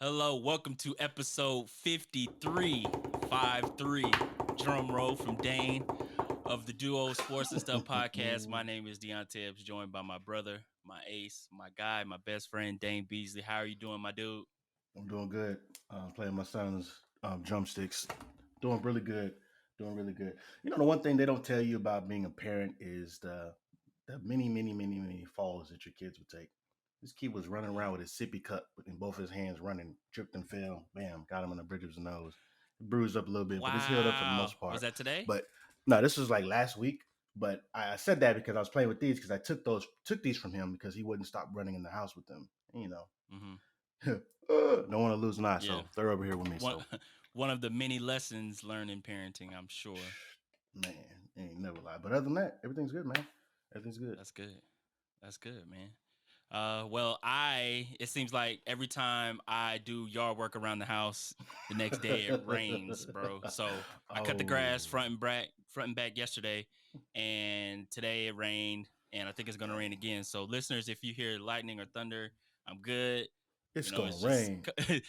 Hello, welcome to episode 53, 53. Drum roll from Dane of the Duo Sports and Stuff podcast. My name is Deonte. I'm joined by my brother, my ace, my guy, my best friend, Dane Beasley. How are you doing, my dude? I'm doing good. Playing my son's drumsticks. Doing really good. Doing really good. You know, the one thing they don't tell you about being a parent is the many falls that your kids would take. This kid was running around with his sippy cup in both his hands, running, tripped and fell. Bam, got him on the bridge of his nose. Bruised up a little bit, but it's healed up for the Wow. most Was part. that today? But no, this was like last week. But I said that because I was playing with these because I took these from him because he wouldn't stop running in the house with them. You know, Mm-hmm. don't want to lose an eye, Yeah. so they're over here with me. One, So, one of the many lessons learned in parenting, I'm sure. man, ain't never lie. But other than that, everything's good, man. Everything's good. That's good. That's good, man. It seems like every time I do yard work around the house, the next day it rains, bro. So I cut the grass Oh, front and back yesterday, and today it rained, and I think it's gonna rain dang. again. So listeners, if you hear lightning or thunder, I'm good. It's It's gonna just rain.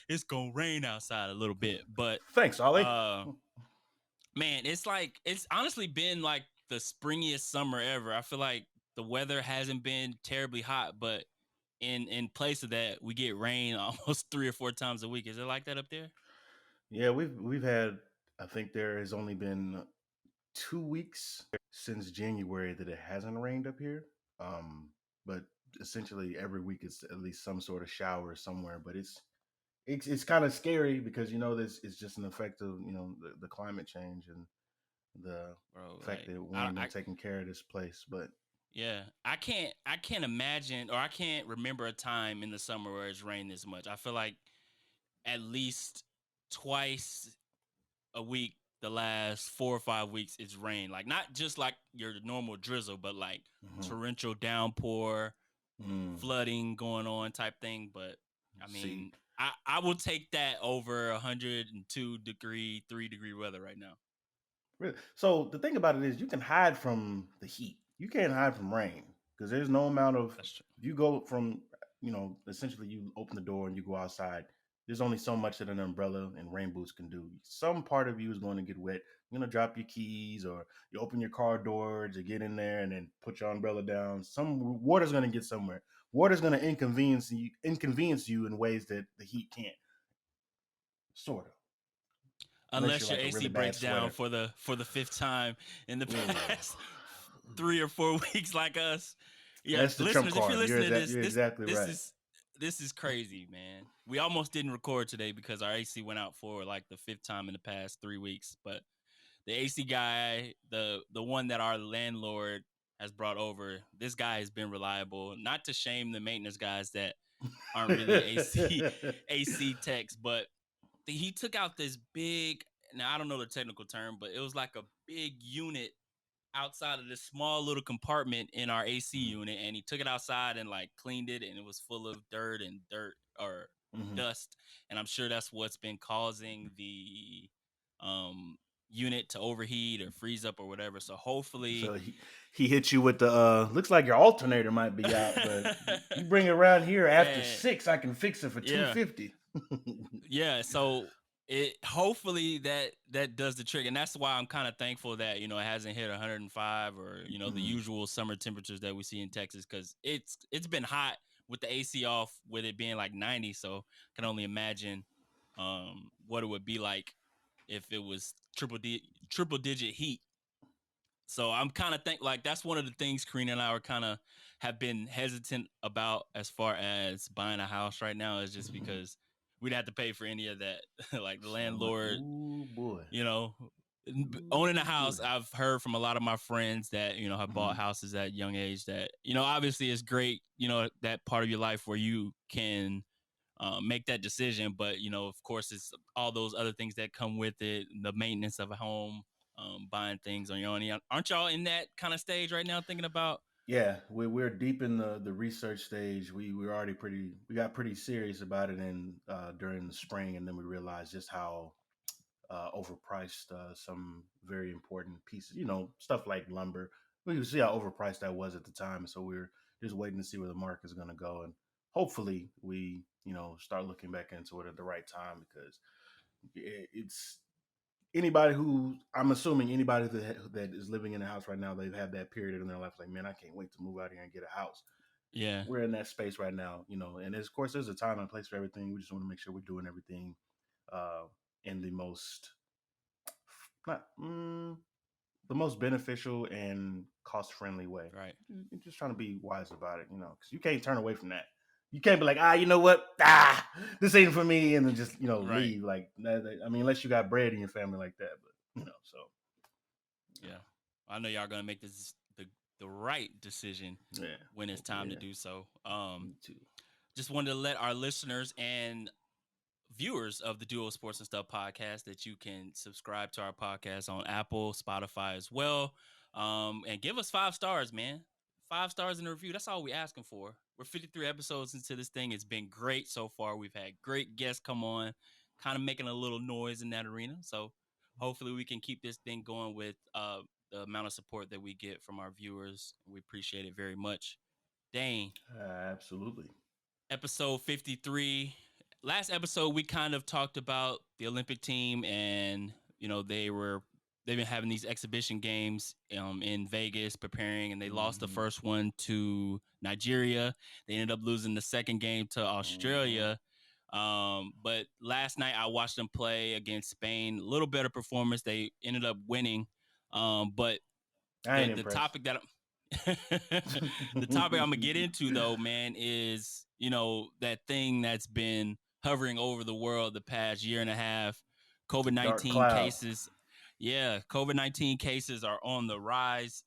it's gonna rain outside a little bit, but Thanks, Ollie. uh, man, it's honestly been like the springiest summer ever. I feel like the weather hasn't been terribly hot, but in place of that, we get rain almost 3 or 4 times a week. Is it like that up there? Yeah, we've had. I think there has only been 2 weeks since January that it hasn't rained up here. But essentially every week it's at least some sort of shower somewhere. But it's kind of scary because this is just an effect of the climate change and the Bro, fact like that we ain't been taking care of this place. But yeah, I can't imagine, or I can't remember a time in the summer where it's rained this much. I feel like at least twice a week the last 4 or 5 weeks it's rained. Like not just like your normal drizzle, but like mhm. torrential downpour, mm, flooding going on type thing. But I see, mean, I will take that over 102-degree, 3-degree weather right now. really. So the thing about it is, you can hide from the heat. You can't hide from rain because there's no amount of. That's true. If you go from, essentially you open the door and you go outside. There's only so much that an umbrella and rain boots can do. Some part of you is going to get wet. You're going to drop your keys, or you open your car door to get in there and then put your umbrella down. Some water's going to get somewhere. Water's going to inconvenience you in ways that the heat can't. Sort of, unless you're Unless your like a AC really bad breaks down sweater. for the fifth time in the Yeah. past 3 or 4 weeks, like us. Yeah, That's the trump listeners, if you're card. listening to this, You're this exactly this right. is this is crazy, man. We almost didn't record today because our AC went out for like the fifth time in the past 3 weeks. But the AC guy, the one that our landlord has brought over, this guy has been reliable. Not to shame the maintenance guys that aren't really AC techs, but he took out this big. Now I don't know the technical term, but it was like a big unit outside of this small little compartment in our AC unit, and he took it outside and like cleaned it, and it was full of dirt or hmm dust, and I'm sure that's what's been causing the um unit to overheat or freeze up or whatever. So hopefully, So he hit you with the looks like your alternator might be out, but you bring it around here after man, 6, I can fix it for yeah, 250. yeah. So it hopefully that does the trick, and that's why I'm kind of thankful that it hasn't hit 105 or the Mm. usual summer temperatures that we see in Texas, because it's been hot with the AC off, with it being like 90. So I can only imagine what it would be like if it was triple digit heat. So I'm kind of think like that's one of the things Karina and I are kind of have been hesitant about as far as buying a house right now, is just because we'd have to pay for any of that. Like the So much. landlord, Ooh boy. you know, owning a Ooh boy. house. I've heard from a lot of my friends that have bought Mhm. houses at a young age. That obviously is great. That part of your life where you can make that decision. But of course, it's all those other things that come with it, the maintenance of a home, buying things on your own. Aren't y'all in that kind of stage right now, thinking about? Yeah, we're deep in the research stage. We're already we got pretty serious about it in during the spring, and then we realized just how overpriced some very important pieces, stuff like lumber. We could see how overpriced that was at the time, so we're just waiting to see where the market is going to go. And hopefully we start looking back into it at the right time, because it's anybody who, I'm assuming anybody that is living in a house right now, they've had that period in their life like, man, I can't wait to move out here and get a house. Yeah. We're in that space right now, and of course there's a time and place for everything. We just want to make sure we're doing everything uh, in the most, not the most beneficial and cost friendly way. Right. You're just trying to be wise about it, because you can't turn away from that. You can't be like, you know what, this ain't for me, and then just Right. leave. Like, I mean, unless you got bread in your family like that, but so Yeah. I know y'all gonna make the right decision yeah, when it's time to yeah, do so. me too. Just wanted to let our listeners and viewers of the Duo Sports and Stuff podcast that you can subscribe to our podcast on Apple, Spotify as well. And give us 5 stars, man. 5 stars in the review. That's all we asking for. We're 53 episodes into this thing. It's been great so far. We've had great guests come on, kind of making a little noise in that arena. So hopefully we can keep this thing going with the amount of support that we get from our viewers. We appreciate it very much. Dane, Absolutely. episode 53. Last episode we kind of talked about the Olympic team, and they've been having these exhibition games in Vegas preparing, and they lost the first one to Nigeria. They ended up losing the second game to Australia. But last night I watched them play against Spain. A little better performance. They ended up winning. But I the ain't the impressed. topic that the topic I'm gonna get into though, man, is that thing that's been hovering over the world the past year and a half. The COVID dark 19 cloud. cases. Yeah, COVID-19 cases are on the rise.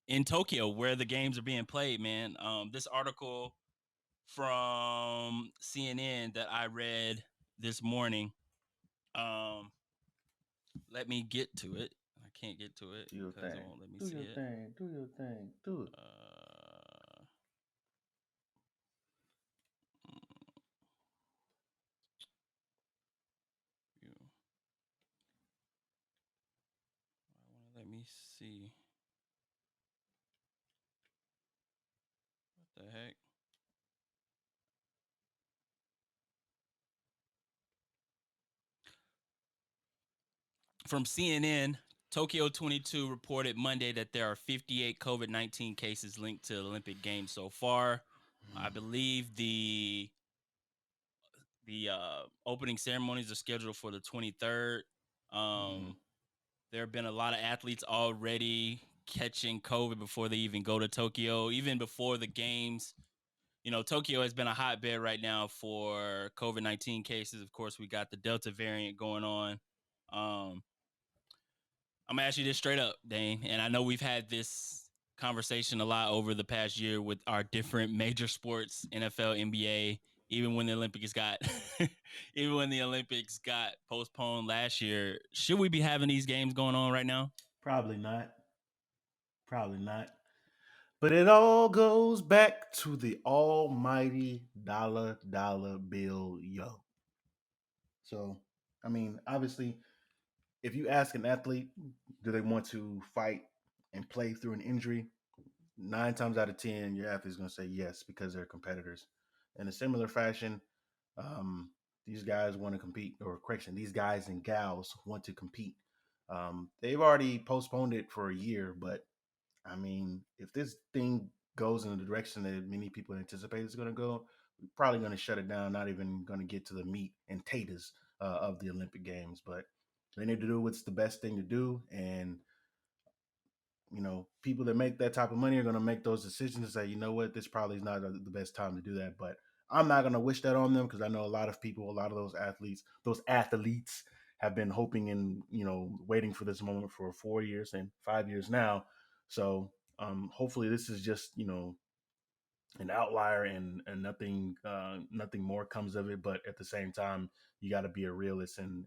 In Tokyo, where the games are being played, man. This article from CNN that I read this morning. Um, Let me get to it. I can't get to it Do your because it thing. won't let me Do see your it. thing. Do your thing. Do it. Uh, you, let me see. What the heck? From CNN, Tokyo 22 reported Monday that there are 58 COVID-19 cases linked to the Olympic Games so far. I believe the opening ceremonies are scheduled for the 23rd. Mm-hmm. There have been a lot of athletes already catching COVID before they even go to Tokyo, even before the games. Tokyo has been a hotbed right now for COVID-19 cases. Of course, we got the Delta variant going on. Um, I'm gonna ask you this straight up, Dane, and I know we've had this conversation a lot over the past year with our different major sports, NFL, NBA, even when the Olympics got even when the Olympics got postponed last year. Should we be having these games going on right now? Probably not. Probably not. But it all goes back to the almighty dollar bill, yo. So, I mean, obviously, if you ask an athlete, do they want to fight and play through an injury? 9 times out of 10, your athlete's going to say yes because they're competitors. In a similar fashion, um, these guys want to compete, or correction, these guys and gals want to compete. They've already postponed it for a year, but I mean, if this thing goes in the direction that many people anticipate it's going to go, we're probably going to shut it down. Not even going to get to the meat and taters of the Olympic Games. But they need to do what's the best thing to do, and people that make that type of money are going to make those decisions and say, you know what, this probably is not the best time to do that. But I'm not going to wish that on them, because I know a lot of people, a lot of those athletes have been hoping and waiting for this moment for 4 years and 5 years now. So hopefully this is just an outlier, and nothing more comes of it. But at the same time, you got to be a realist and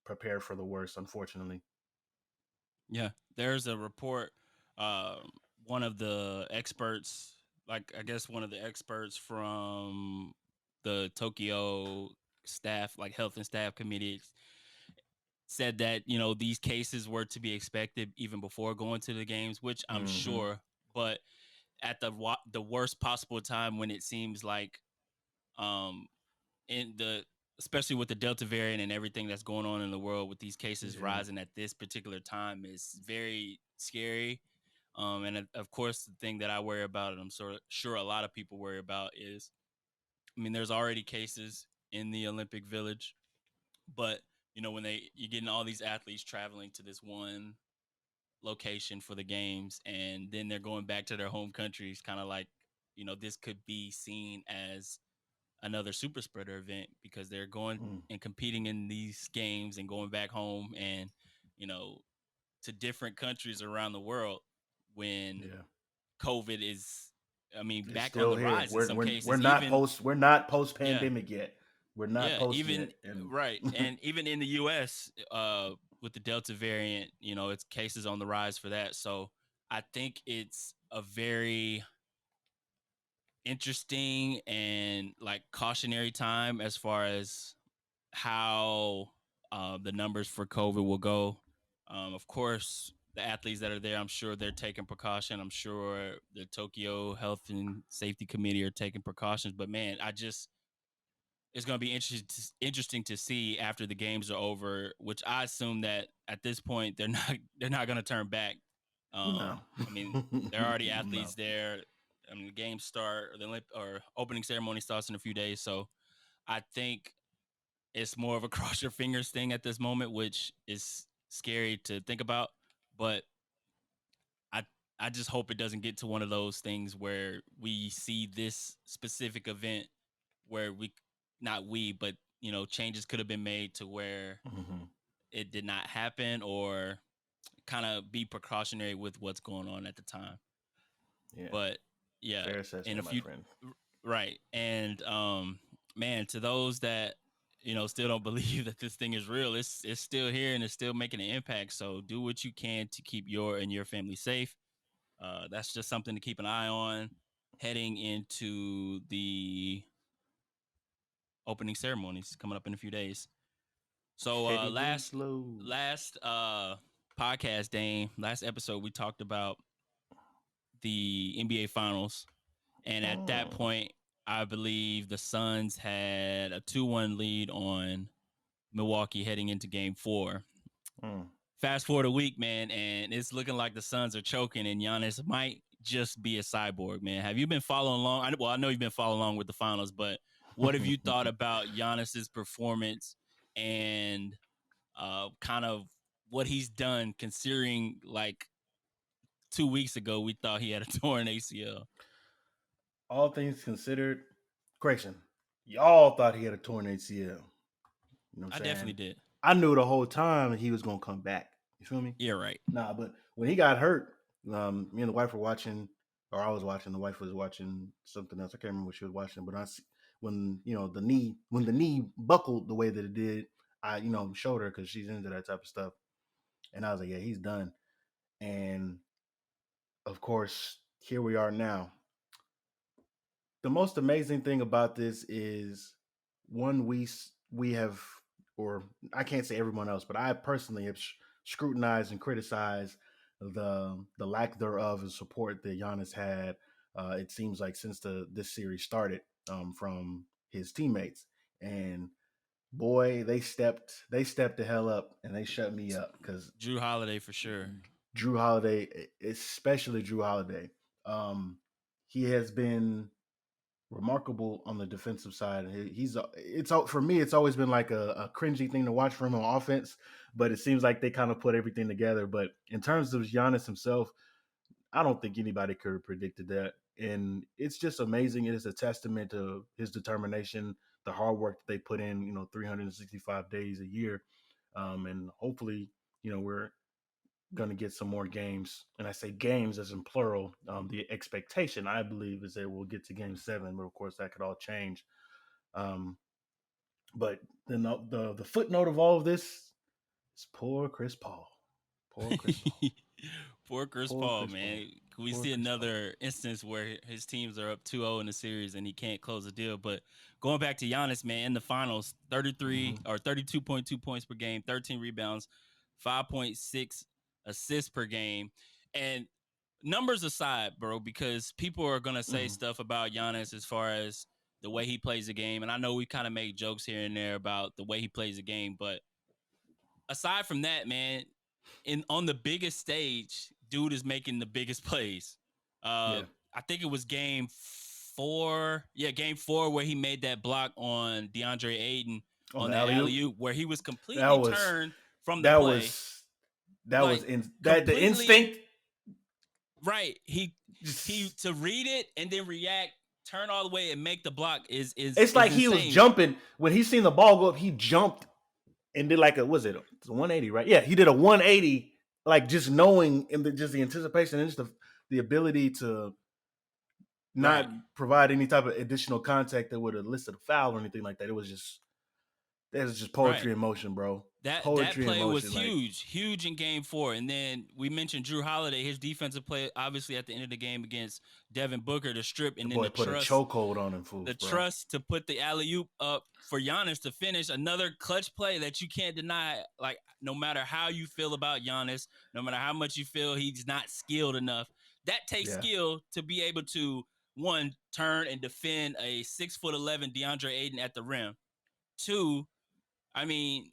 prepare for the worst, unfortunately. Yeah, there's a report. One of the experts, like I guess one of the experts from the Tokyo staff, like health and staff committees, said that these cases were to be expected even before going to the games, which I'm Mm-hmm. sure. But at the worst possible time when it seems like um in the especially with the Delta variant and everything that's going on in the world with these cases Yeah. rising at this particular time is very scary. And of course, the thing that I worry about, and I'm sure a lot of people worry about, is I mean, there's already cases in the Olympic Village, but when you're getting all these athletes traveling to this one location for the games, and then they're going back to their home countries, kind of like this could be seen as another super spreader event because they're going Mm, and competing in these games and going back home and you know to different countries around the world when yeah. COVID is, I mean, It's back on still the here. rise in some We're cases. not Even post yeah, pandemic yet. We're not yeah, post even yet. And right, and even in the U.S. With the Delta variant, it's cases on the rise for that. So I think it's a very interesting and like cautionary time as far as how the numbers for COVID will go. Of course, the athletes that are there, I'm sure they're taking precaution. I'm sure the Tokyo Health and Safety Committee are taking precautions. But man, it's going to be interesting to see after the games are over. Which I assume that at this point they're not going to turn back. no, I mean, there are already no, athletes there. I mean, the games start or or opening ceremony starts in a few days, so I think it's more of a cross your fingers thing at this moment, which is scary to think about. But I I just hope it doesn't get to one of those things where we see this specific event where not we, but changes could have been made to where hmm it did not happen or kind of be precautionary with what's going on at the time. yeah. But yeah, Fair in a assessment, my few friend. right. And man, to those that still don't believe that this thing is real, it's still here and it's still making an impact. So do what you can to keep your family safe. That's just something to keep an eye on heading into the opening ceremonies coming up in a few days. So Teddy Winslow. last podcast, Dane, last episode we talked about the NBA finals. And at that Mm, point, I believe the Suns had a 2-1 lead on Milwaukee heading into game 4. mm. Fast forward a week, man, and it's looking like the Suns are choking, and Giannis might just be a cyborg, man. Have you been following along? I know you've been following along with the finals, but what have you thought about Giannis's performance and kind of what he's done, considering like 2 weeks ago we thought he had a torn ACL? All things considered, Grayson, y'all thought he had a torn ACL. You know what I'm I definitely saying? did. I knew the whole time he was gonna come back. You feel me? Yeah, right. Nah, but when he got hurt, me and the wife were watching, or I was watching. The wife was watching something else. I can't remember what she was watching, but when the knee buckled the way that it did, I showed her because she's into that type of stuff, and I was like, yeah, he's done. And of course, here we are now. The most amazing thing about this is one we have, or I can't say everyone else, but I personally have scrutinized and criticized the lack thereof of support that Giannis had. It seems like since this series started, from his teammates, and boy, they stepped the hell up and they shut me up because Drew Holiday for sure. Drew Holiday, especially Drew Holiday, um, he has been remarkable on the defensive side. It's for me. It's always been like a cringy thing to watch from him on offense, but it seems like they kind of put everything together. But in terms of Giannis himself, I don't think anybody could have predicted that, and it's just amazing. It is a testament to his determination, the hard work that they put in. 365 days a year, and hopefully, we're going to get some more games. And I say games as in plural. The expectation, I believe, is that we'll get to game 7, but of course that could all change. Um, but the footnote of all of this is poor Chris Paul. Poor Chris Paul. Poor Chris Poor Paul, Chris Paul. man. Can we Poor see Chris Paul. another instance where his teams are up 2-0 in the series and he can't close the deal? But going back to Giannis, man, in the finals, 33 Mm-hmm. or 32.2 points per game, 13 rebounds, 5.6 assists per game. And numbers aside, bro, because people are gonna say Mm-hmm. stuff about Giannis as far as the way he plays the game, and I know we kind of make jokes here and there about the way he plays the game, but aside from that, man, in on the biggest stage, dude is making the biggest plays. Uh, Yeah, I think it was game 4, yeah, game 4 where he made that block on DeAndre Ayton on on the that alley alley oop, oop where he was that completely was turned from the that play, was that like was in that the completely instinct. right. He Just, to read it and then react, turn all the way and make the block is is it's is like he was insane. jumping when he seen the ball go up. He jumped and did like a was it a 180, right? Yeah, he did a 180, like just knowing and just the anticipation and just the ability to not Right. provide any type of additional contact that would have listed a foul or anything like that. It was just that was just Right. poetry in motion, bro. That Poetry in play was motion. Like, huge in game 4. And then we mentioned Drew Holiday, his defensive play, obviously at the end of the game against Devin Booker, the strip, the and then boy put a chokehold on him, fools, the bro. trust to put the alley oop up for Giannis to finish another clutch play that you can't deny. Like, no matter how you feel about Giannis, no matter how much you feel he's not skilled enough, that takes Yeah. skill to be able to one turn and defend a 6'11" DeAndre Ayton at the rim. Two, I mean,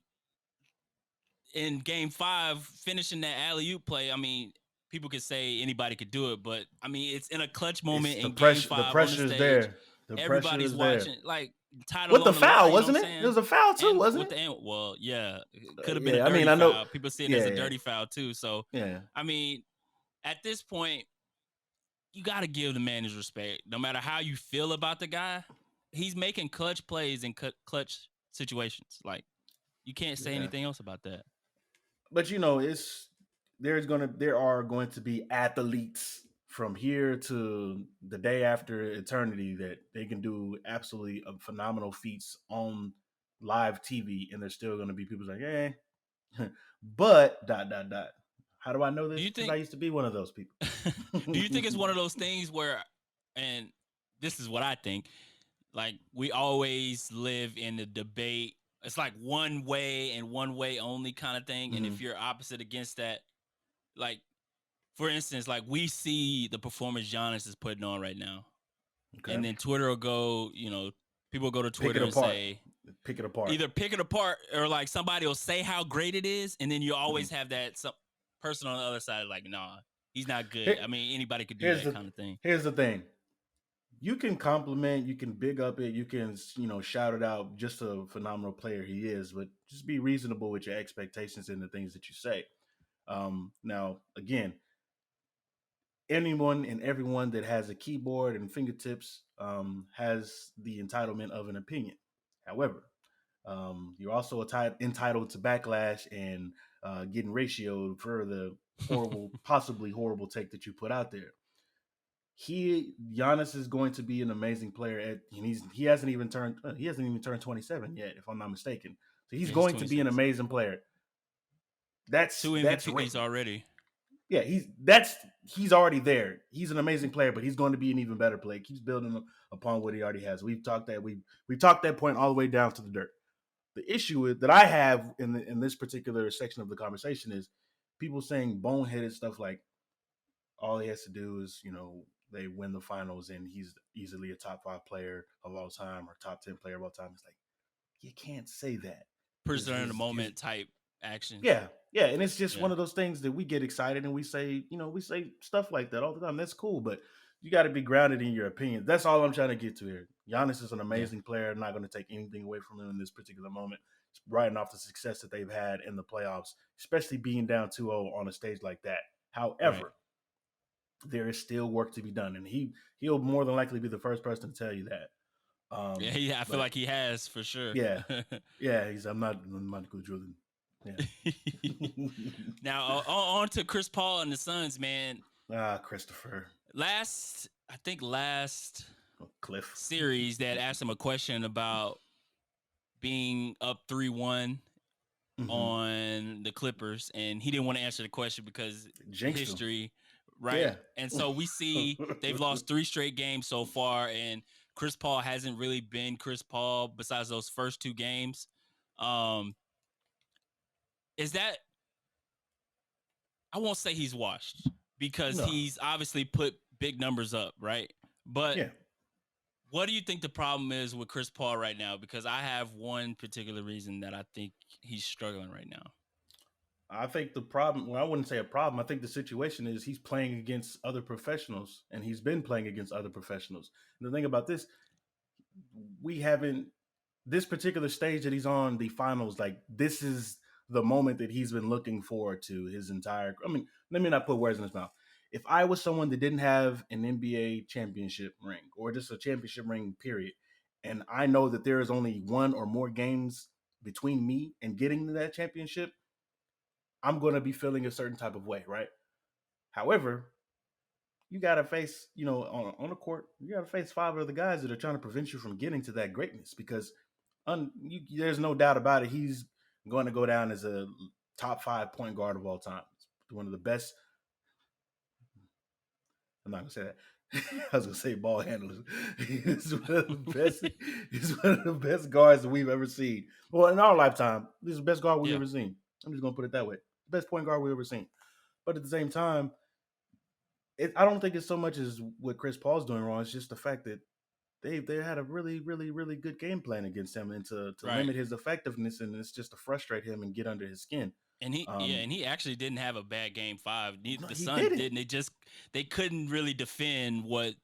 in game 5, finishing that alley oop play, I mean, people could say anybody could do it, but I mean, it's in a clutch It's moment the in game pressure. The 5 on the pressure is stage. there. The pressure Everybody's is there. watching, like, title With the on the foul, line, you know what I'm wasn't it? It saying? was a foul too, And wasn't with it? the well, yeah, it could have been a Yeah, I mean, dirty I know. foul. People see it as Yeah, a yeah, dirty foul too. So, yeah. I mean, at this point, you got to give the man his respect. No matter how you feel about the guy, he's making clutch plays in clutch situations. Like, you can't say Yeah. anything else about that. But it's there are going to be athletes from here to the day after eternity that they can do absolutely phenomenal feats on live TV, and there's still going to be people like, eh, but dot dot dot. How do I know Do this? you Because I think used to be one of those people. do you think it's one of those things where, and this is what I think, like we always live in the debate. It's like one way and one way only kind of thing. And if Mhm. you're opposite against that, like for instance, like we see the performance Giannis is putting on right now, Okay, and then Twitter will go, people go to pick Twitter it and apart. say Pick it apart. either pick it apart or like somebody will say how great it is, and then you always Mhm. have that some person on the other side like, nah, he's not good. Here, I mean, anybody could do here's that the kind of thing. here's the thing. You can compliment, you can big up it, you can shout it out. Just a phenomenal player he is, but just be reasonable with your expectations and the things that you say. Now, again, anyone and everyone that has a keyboard and fingertips has the entitlement of an opinion. However, you're also entitled to backlash and getting ratioed for the horrible, possibly horrible take that you put out there. Giannis is going to be an amazing player and he hasn't even turned 27 yet, if I'm not mistaken. So he's Yeah, he's going to be an 26. amazing player. That's Two that's right. MVPs already. Yeah, he's already there. He's an amazing player, but he's going to be an even better player. He keeps building upon what he already has. We've talked that point all the way down to the dirt. The issue that I have in this particular section of the conversation is people saying boneheaded stuff like all he has to do is they win the finals and he's easily a top 5 player of all time or top 10 player of all time. It's like you can't say that. Prisoner in the moment type actions. Yeah, yeah, and it's just Yeah. one of those things that we get excited and we say, we say stuff like that all the time. That's cool, but you got to be grounded in your opinions. That's all I'm trying to get to here. Giannis is an Yeah. amazing player. I'm not going to take anything away from him in this particular moment. It's riding off the success that they've had in the playoffs, especially being down 2-0 on a stage like that. Right. However, there is still work to be done, and he'll more than likely be the first person to tell you that. Yeah, yeah, I feel But like he has for sure. yeah, yeah, I'm not good drilling. Yeah. Now, on to Chris Paul and the Suns, man. Christopher. I think last Cliff. series that asked him a question about being up 3-1 Mm-hmm. on the Clippers, and he didn't want to answer the question because Jinxed him. history, right? Yeah. And so we see they've lost 3 straight games so far, and Chris Paul hasn't really been Chris Paul besides those first 2 games. Um, is that I won't say he's washed. because No. he's obviously put big numbers up, right? But Yeah. what do you think the problem is with Chris Paul right now? Because I have one particular reason that I think he's struggling right now. I think the problem, well, I wouldn't say a problem. I think the situation is he's playing against other professionals and he's been playing against other professionals. And the thing about this, we haven't, this particular stage that he's on, the finals, like this is the moment that he's been looking forward to his entire, I mean, let me not put words in his mouth. If I was someone that didn't have an NBA championship ring or just a championship ring, period, and I know that there is only one or more games between me and getting to that championship, I'm going to be feeling a certain type of way, right? However, you got to face, on the court, you got to face five other guys that are trying to prevent you from getting to that greatness because there's no doubt about it. He's going to go down as a top 5 point guard of all time. One of the best. I'm not going to say that. I was going to say ball handlers. He's one of the best. He's one of the best guards that we've ever seen. Well, in our lifetime, this is the best guard we've Yeah. ever seen. I'm just going to put it that way. Best point guard we've ever seen. But at the same time, I don't think it's so much as what Chris Paul's doing wrong. It's just the fact that they had a really, really, really good game plan against him and to Right. limit his effectiveness, and it's just to frustrate him and get under his skin. And he actually didn't have a bad game 5. No, The he Suns didn't. didn't. They couldn't really defend what,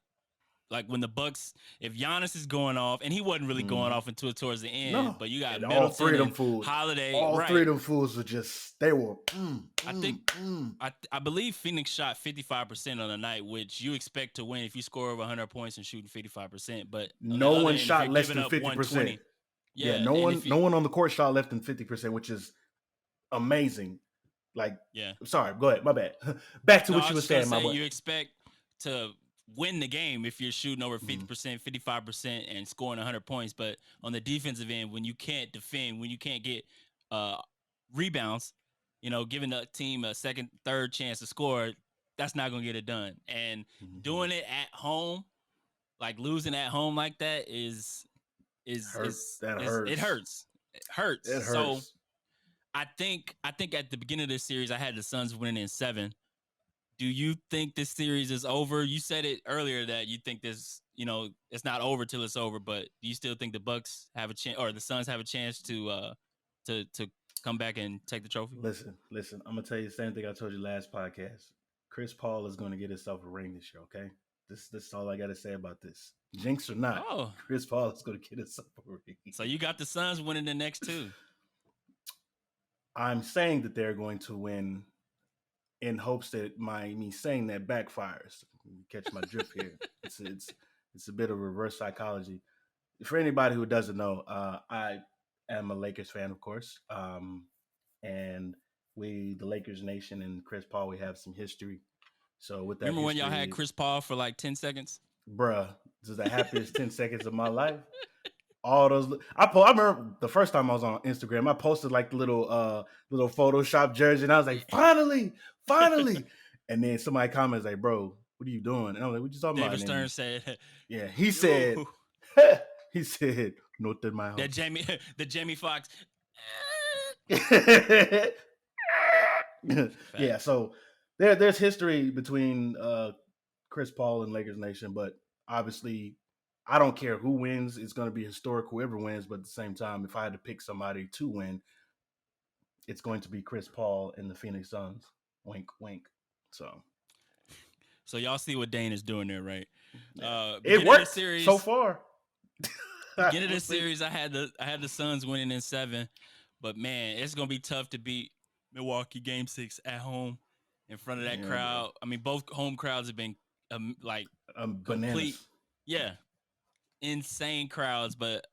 like when the Bucks, if Giannis is going off, and he wasn't really going Mm-hmm. off until towards the end, No, but you got and all three Middleton of them and fools, Holiday, all three right? of them fools were just they were. I think I believe Phoenix shot 55% on the night, which you expect to win if you score over 100 points and shooting 55%. But on the No other one end, if you're shot less giving than up 50%. 120, Yeah, yeah, no and one, if you, no one on the court shot less than 50%, which is amazing. Like, yeah, sorry, go ahead, my bad. Back to no, what I you was were just gonna saying, my say boy. you expect to win the game if you're shooting over Mhm. 50%, 55%, and scoring 100 points. But on the defensive end, when you can't defend, when you can't get uh, rebounds, giving the team a second, third chance to score, that's not gonna get it done. And Mhm. doing it at home, like losing at home like that is Hurt. is That is it hurts. hurts. It hurts. It So hurts. I think at the beginning of this series I had the Suns winning in 7. Do you think this series is over? You said it earlier that you think this, it's not over till it's over, but do you still think the Bucks have a chance or the Suns have a chance to come back and take the trophy? Listen. I'm gonna tell you the same thing I told you last podcast. Chris Paul is gonna get himself a ring this year. Okay, this is all I got to say about this. Jinx or not, Oh, Chris Paul is gonna get himself a ring. so you got the Suns winning the next 2. I'm saying that they're going to win in hopes that me saying that backfires. Catch my drift here. It's a bit of reverse psychology. For anybody who doesn't know, I am a Lakers fan, of course, and we, the Lakers nation, and Chris Paul, we have some history. So with that Remember when y'all had history, Chris Paul for like 10 seconds? bruh, this is the happiest 10 seconds of my life. All those, I remember the first time I was on Instagram, I posted like the little Photoshop jersey, and I was like, finally. And then somebody comments like, bro, what are you doing? And I'm like, what you talking about? David And then Stern said, yeah, he said, "Yo, he said, not in my that house. Jamie, the Jamie Foxx." Yeah, Facts. so there's history between Chris Paul and Lakers Nation, but obviously I don't care who wins. It's going to be historic, whoever wins. But at the same time, if I had to pick somebody to win, it's going to be Chris Paul and the Phoenix Suns. Wink, wink. So So y'all see what Dane is doing there, right? yeah, it Beginning of the worked so series, far. beginning of We'll the see. series, I had the Suns winning in 7, but man, it's gonna be tough to beat Milwaukee Game 6 at home in front of that Yeah, bro. crowd. I mean, both home crowds have been like complete, Bananas. yeah, insane crowds. But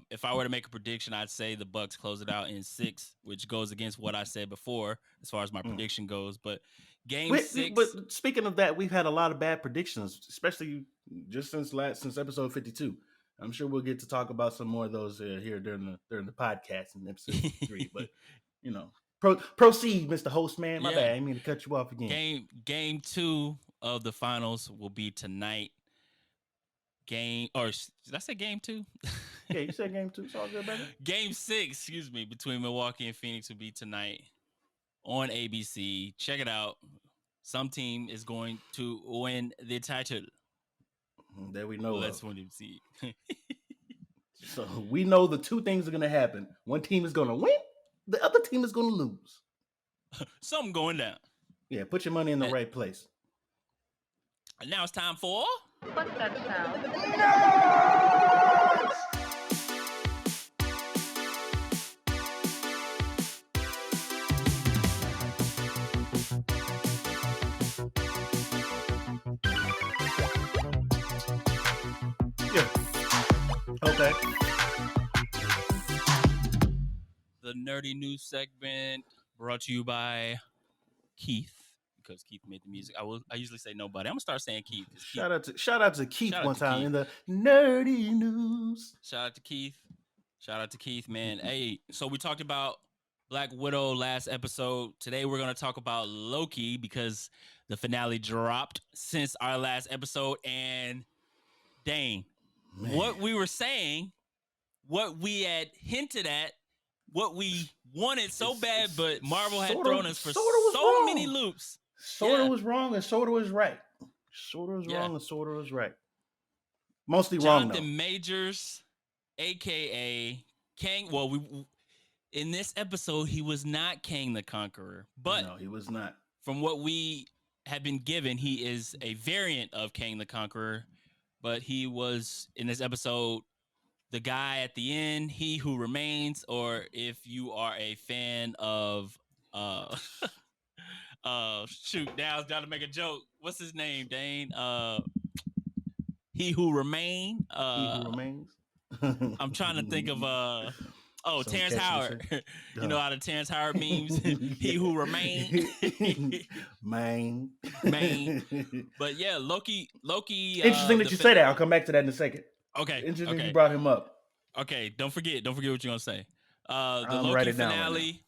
if I were to make a prediction, I'd say the Bucks close it out in 6, which goes against what I said before as far as my Mm. prediction goes. But Game But 6, speaking of that, we've had a lot of bad predictions, especially just since episode 52. I'm sure we'll get to talk about some more of those here during the podcast in episode 53. But you know, proceed, Mr. Host Man. My yeah, bad, I didn't mean to cut you off again. Game 2 of the finals will be tonight. Did I say game 2? Yeah, you said game two. It's all good, baby. Game 6, excuse me, between Milwaukee and Phoenix will be tonight on ABC. Check it out. some team is going to win the title. That we know Let's of. win him see. So we know the two things are going to happen. One team is going to win. The other team is going to lose. Something going down. Yeah, put your money in the right place. And now it's time for... What's that sound? Yeah. Okay. The nerdy news segment brought to you by Keith, because Keith made the music. I usually say nobody. I'm gonna start saying Keith. Shout out to Keith shout out one to time Keith. in the nerdy news. Shout out to Keith. Shout out to Keith, man. Hey, so we talked about Black Widow last episode. Today we're gonna talk about Loki because the finale dropped since our last episode. And Dane, Man. what we were saying, what we had hinted at, what we wanted so bad, but Marvel had thrown us for so many loops. Sorta was wrong and sorta was right. Sorta was wrong and sorta was right. Mostly wrong though. Jonathan Majors, aka Kang. Well, in this episode he was not Kang the Conqueror, but no, he was not. From what we have been given, he is a variant of Kang the Conqueror, but he was in this episode the guy at the end, he who remains, or if you are a fan of shoot, now I was trying to make a joke. What's his name, Dane? He who remain. He who remains. I'm trying to think of Terrence Howard. You know how the Terrence Howard memes? He who remain. Main. But yeah, Loki. Interesting that you say that. I'll come back to that in a second. Okay. Interesting you brought him up. Okay, don't forget what you're gonna say. The Loki finale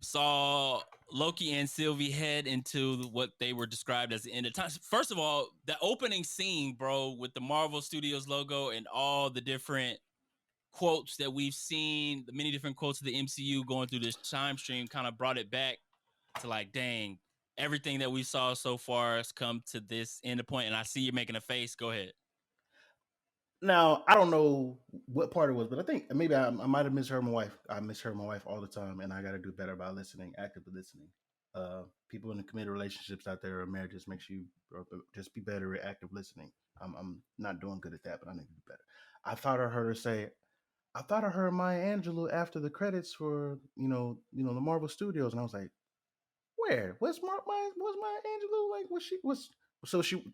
saw Loki and Sylvie head into what they were described as the end of time. First of all, the opening scene, bro, with the Marvel Studios logo and all the different quotes that we've seen, the many different quotes of the MCU going through this time stream, kind of brought it back to like, dang, everything that we saw so far has come to this end point. And I see you making a face. Go ahead. Now, I don't know what part it was, but I think maybe I might have misheard my wife. I misheard my wife all the time, and I got to do better about listening, actively listening. People in the committed relationships out there or marriages, make sure you just be better at active listening. I'm not doing good at that, but I need to do better. I thought I heard her say, I thought I heard Maya Angelou after the credits for the Marvel Studios, and I was like, where? What's Maya Angelou? Like,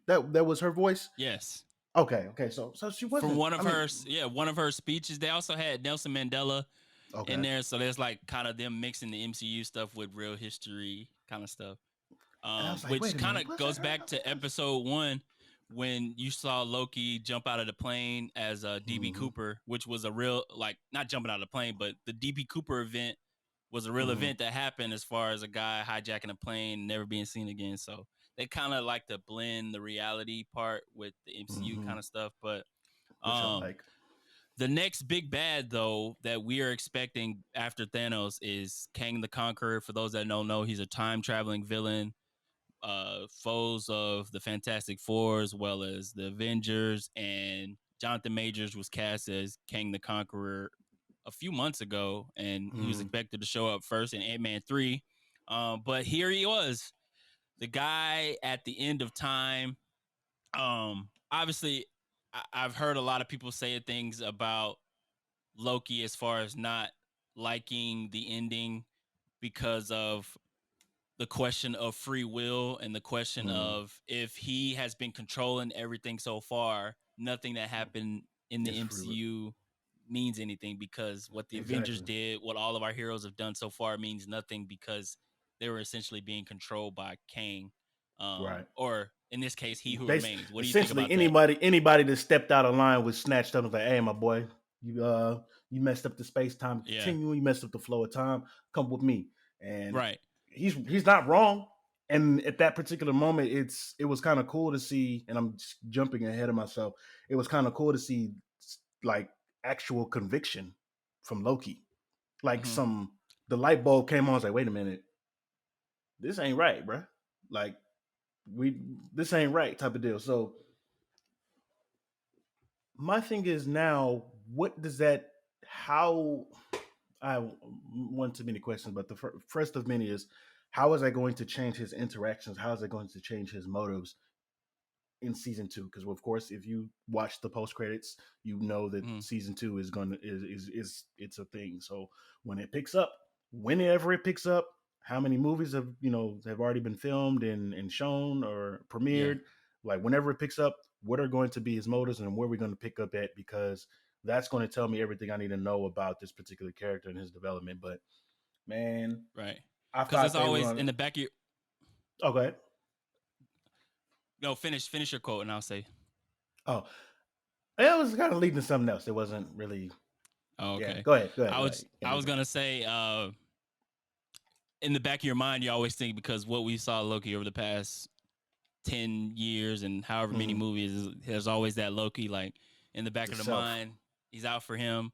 that was her voice? Yes. Okay. So she wasn't from one of her speeches. They also had Nelson Mandela in there, so there's like kind of them mixing the MCU stuff with real history kind of stuff, which kind of goes back to episode 1 when you saw Loki jump out of the plane as DB Cooper, which was a real, like, not jumping out of the plane, but the DB Cooper event was a real event that happened as far as a guy hijacking a plane and never being seen again. So they kind of like to blend the reality part with the MCU kind of stuff. But the next big bad, though, that we are expecting after Thanos is Kang the Conqueror. For those that don't know, he's a time-traveling villain, foes of the Fantastic Four as well as the Avengers. And Jonathan Majors was cast as Kang the Conqueror a few months ago, and he was expected to show up first in Ant-Man 3. But here he was, the guy at the end of time. Obviously, I've heard a lot of people say things about Loki as far as not liking the ending because of the question of free will and the question of if he has been controlling everything so far, nothing that happened in the MCU means anything, because what the Avengers did, what all of our heroes have done so far means nothing because they were essentially being controlled by Kang. Or in this case, he who remains. What do you think about anybody that stepped out of line was snatched up and was like, hey, my boy, you messed up the space-time continuum, you messed up the flow of time, come with me. And he's not wrong. And at that particular moment, it was kind of cool to see, and I'm just jumping ahead of myself, it was kind of cool to see like actual conviction from Loki. Like the light bulb came on. I was like, wait a minute, this ain't right, bro. Like this ain't right type of deal. So my thing is now, what does that? How I want too many questions, but the first of many is how is that going to change his interactions? How is it going to change his motives in season two? Because of course, if you watch the post credits, you know that Mm, season two is going to is it's a thing. So when it picks up, whenever it picks up, how many movies have already been filmed and shown or yeah, premiered? Like whenever it picks up, what are going to be his motives and where are we going to pick up at? Because that's going to tell me everything I need to know about this particular character and his development. But man, right. I Because it's thought they were always going. in the back of your. Okay. No, finish your quote, and I'll say. Oh, it was kind of leading to something else. It wasn't really. Oh, Yeah. okay. Go ahead. Go ahead. I Go ahead. was Yeah, I was gonna say, in the back of your mind, you always think because what we saw Loki over the past 10 years and however many mm-hmm. movies, there's always that Loki like in the back The of the self. mind. He's out for him.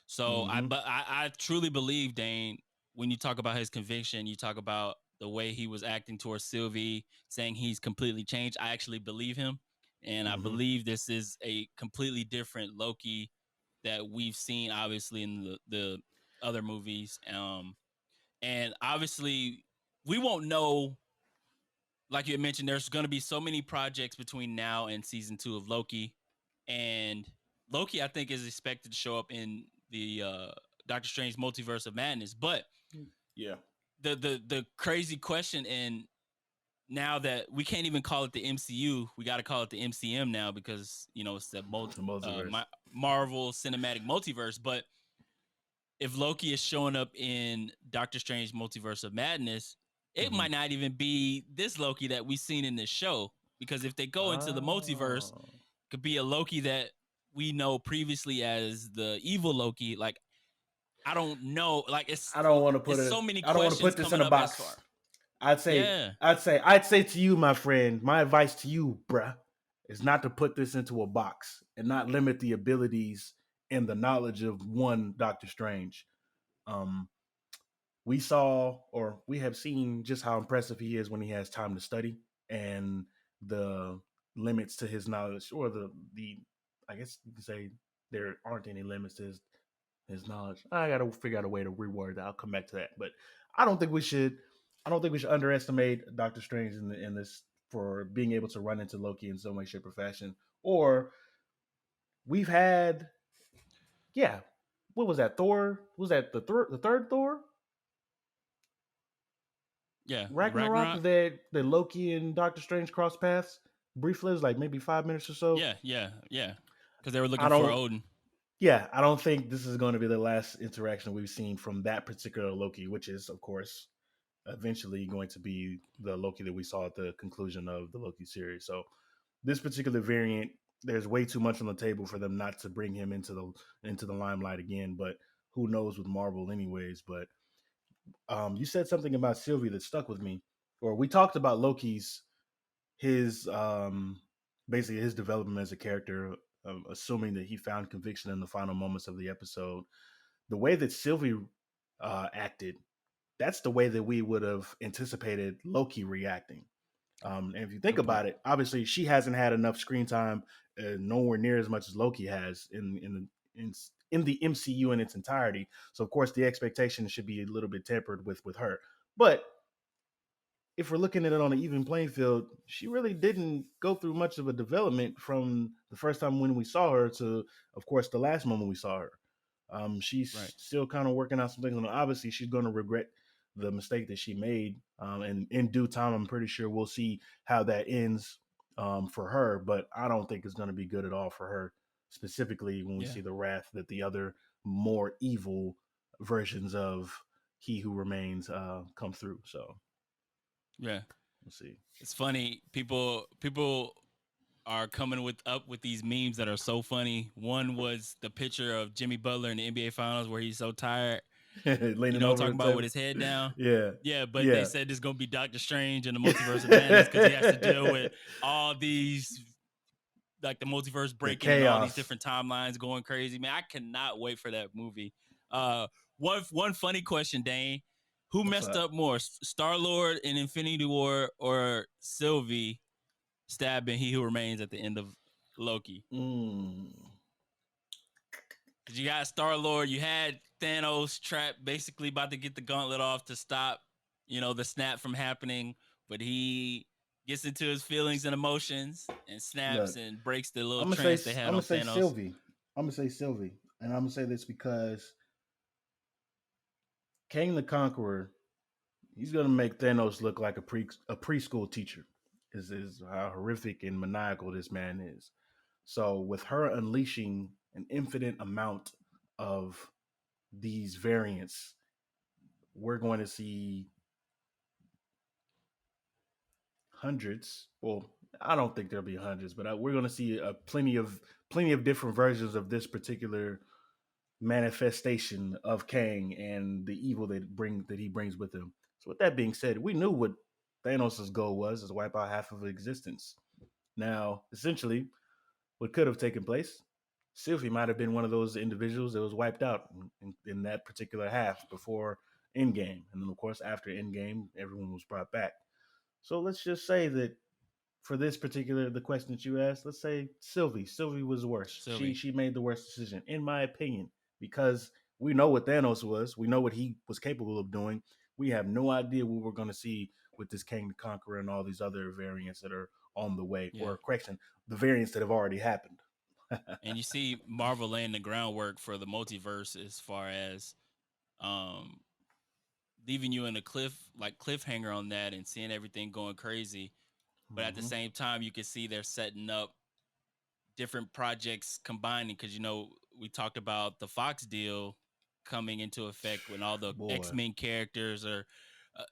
So Mm-hmm. I truly believe, Dane, when you talk about his conviction, you talk about the way he was acting towards Sylvie, saying he's completely changed. I actually believe him. And I Mm-hmm. believe this is a completely different Loki that we've seen obviously in the other movies. And obviously we won't know, like you had mentioned, there's going to be so many projects between now and season 2 of Loki, and Loki, I think, is expected to show up in the Doctor Strange Multiverse of Madness. But Yeah. the crazy question, and now that we can't even call it the MCU, we got to call it the MCM now because it's the The multiverse. Marvel Cinematic Multiverse. But if Loki is showing up in Doctor Strange Multiverse of Madness, it Mm-hmm. might not even be this Loki that we've seen in this show. Because if they go into the multiverse, Oh. it could be a Loki that we know previously as the evil Loki. Like, I don't know. Like, I don't want to put it's it. so many I don't want to questions put this in coming a up as box. far. I'd say. Yeah. I'd say to you, my friend. My advice to you, bruh, is not to put this into a box and not limit the abilities and the knowledge of one Doctor Strange. Um, we saw or we have seen just how impressive he is when he has time to study and the limits to his knowledge or the I guess you could say there aren't any limits to his knowledge. I gotta figure out a way to reword that. I'll come back to that. But I don't think we should underestimate Doctor Strange in this for being able to run into Loki in some way, shape, or fashion. Or we've had yeah. What was that? Thor? Was that the third Thor? Yeah. The Ragnarok Ragnarok. that Loki and Doctor Strange cross paths briefly. It was like maybe 5 minutes or so. Yeah. Yeah. Yeah. Because they were I looking for don't. Odin. Yeah, I don't think this is going to be the last interaction we've seen from that particular Loki, which is, of course, eventually going to be the Loki that we saw at the conclusion of the Loki series. So, this particular variant, there's way too much on the table for them not to bring him into the limelight again. But who knows with Marvel, anyways? But you said something about Sylvie that stuck with me, or we talked about Loki's his basically his development as a character, assuming that he found conviction in the final moments of the episode. The way that Sylvie acted, that's the way that we would have anticipated Loki reacting. And if you think Good point. about it, obviously she hasn't had enough screen time, nowhere near as much as Loki has in the MCU in its entirety. So of course the expectation should be a little bit tempered with her. But if we're looking at it on an even playing field, she really didn't go through much of a development from the first time when we saw her to, of course, the last moment we saw her. She's Right. still kind of working out some things. And obviously, she's going to regret the mistake that she made. And in due time, I'm pretty sure we'll see how that ends for her. But I don't think it's going to be good at all for her, specifically when we Yeah. see the wrath that the other more evil versions of He Who Remains come through. So Yeah. we'll see. It's funny. People are coming with these memes that are so funny. One was the picture of Jimmy Butler in the NBA Finals where he's so tired, Leaning over talking the about with table. his head down. Yeah, Yeah, but they yeah. said it's gonna be Doctor Strange in the Multiverse of Madness because he has to deal with all these, like the multiverse The breaking and all these chaos. different timelines going crazy. Man, I cannot wait for that movie. Uh, one funny question, Dane. Who What's messed up? up more, Star Lord in Infinity War or Sylvie stabbing He Who Remains at the end of Loki? Mm. Because you got Star Lord, you had Thanos trapped, basically about to get the gauntlet off to stop, the snap from happening, but he gets into his feelings and emotions and snaps Look, and breaks the little I'm gonna say trance they I'm had gonna on say Thanos. Sylvie. I'm gonna say Sylvie, and I'm gonna say this because Kang the Conqueror, he's gonna make Thanos look like a preschool teacher. Is how horrific and maniacal this man is. So with her unleashing an infinite amount of these variants, we're going to see hundreds. Well, I don't think there'll be hundreds, but we're going to see plenty of different versions of this particular manifestation of Kang and the evil that he brings with him. So with that being said, we knew what Thanos' goal was: is to wipe out half of existence. Now, essentially, what could have taken place? Sylvie might have been one of those individuals that was wiped out in that particular half before Endgame, and then of course after Endgame, everyone was brought back. So let's just say that for this particular the question that you asked, let's say Sylvie. Sylvie was worse. She Sylvie. she made the worst decision, in my opinion, because we know what Thanos was. We know what he was capable of doing. We have no idea what we're going to see with this King the Conqueror and all these other variants that are on the way, Yeah. or correction, the variants that have already happened. And you see Marvel laying the groundwork for the multiverse as far as um leaving you in a cliffhanger on that and seeing everything going crazy. But at the Mm-hmm. same time, you can see they're setting up different projects combining because we talked about the Fox deal coming into effect when all the Boy, X-Men characters are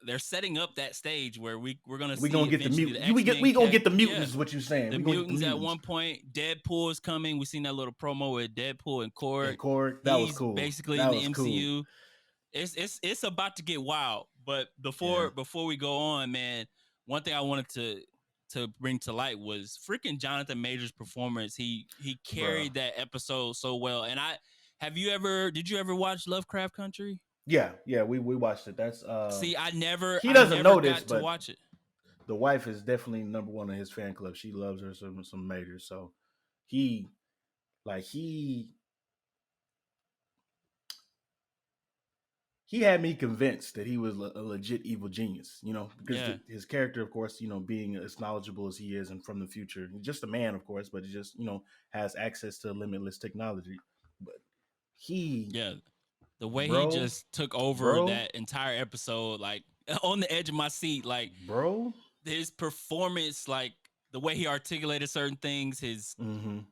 they're setting up that stage where we're gonna we see gonna get the eventually the mute. We X-Men gonna get the yeah, mutants. Is what you're saying? the We gonna get the mutants at mutants. one point. Deadpool is coming. We seen that little promo with Deadpool and Korg. And Korg, that was He's cool. basically in That the was cool, MCU. It's about to get wild. But yeah, before we go on, man, one thing I wanted to bring to light was freaking Jonathan Majors' performance. He bro. carried that episode so well. And did you ever watch Lovecraft Country? Yeah. We watched it. That's See, he I doesn't never know this, got to but watch it. the wife is definitely number one in his fan club. She loves her some majors. So he like he had me convinced that he was a legit evil genius, because Yeah. his character, of course, being as knowledgeable as he is and from the future, he's just a man, of course, but he just, has access to limitless technology. But he, Yeah. The way he bro, just took over bro, that entire episode, like on the edge of my seat, like bro, his performance, like the way he articulated certain things, his mm-hmm. humor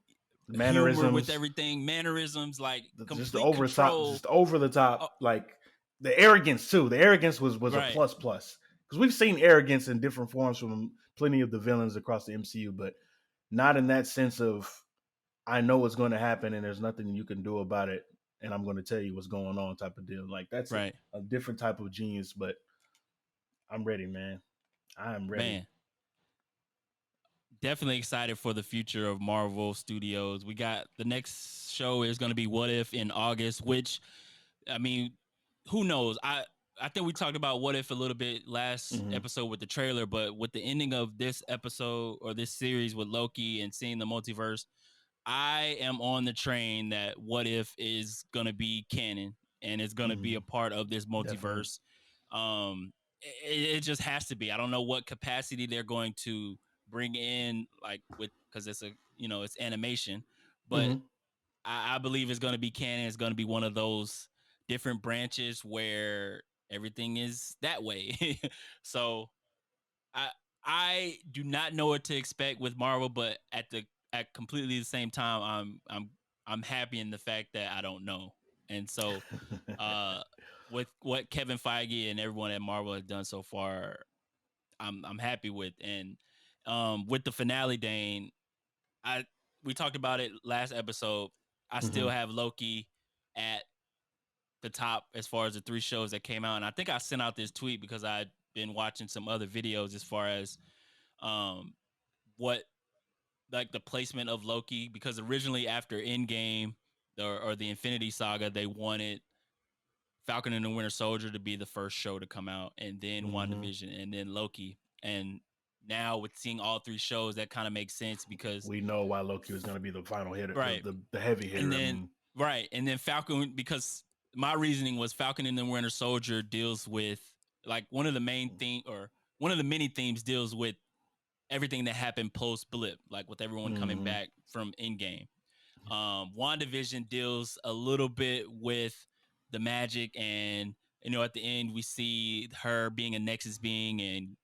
with Mannerisms, everything, mannerisms, like just the complete over top, control. just over the Oh, top, like the arrogance too. The arrogance was a right, plus because we've seen arrogance in different forms from plenty of the villains across the MCU, but not in that sense of I know what's going to happen and there's nothing you can do about it, and I'm going to tell you what's going on type of deal. Like that's right, a different type of genius, but I'm ready, man. I'm ready. man. Definitely excited for the future of Marvel Studios. We got the next show is going to be What If in August, which I mean, who knows? I think we talked about What If a little bit last Mm-hmm. episode with the trailer, but with the ending of this episode or this series with Loki and seeing the multiverse, I am on the train that What If is gonna be canon and it's gonna be Mm-hmm. a part of this Definitely. multiverse. It just has to be. I don't know what capacity they're going to bring in, like with because it's it's animation, but Mm-hmm. I believe it's gonna be canon. It's gonna be one of those different branches where everything is that way. So I I do not know what to expect with Marvel, but at completely the same time, I'm happy in the fact that I don't know. And so, uh, with what Kevin Feige and everyone at Marvel has done so far, I'm happy with. And with the finale, Dane, I we talked about it last episode. I Mm-hmm. still have Loki at the top as far as the three shows that came out, and I think I sent out this tweet because I'd been watching some other videos as far as um what like the placement of Loki because originally after Endgame or the Infinity Saga they wanted Falcon and the Winter Soldier to be the first show to come out, and then WandaVision, and then Loki. And now with seeing all three shows, that kind of makes sense because we know why Loki was going to be the final hitter, right, the heavy hitter. and then right, and then Falcon, because my reasoning was Falcon and the Winter Soldier deals with like one of the main thing or one of the many themes deals with everything that happened post blip, like with everyone coming back from Endgame. WandaVision deals a little bit with the magic, and at the end we see her being a Nexus being and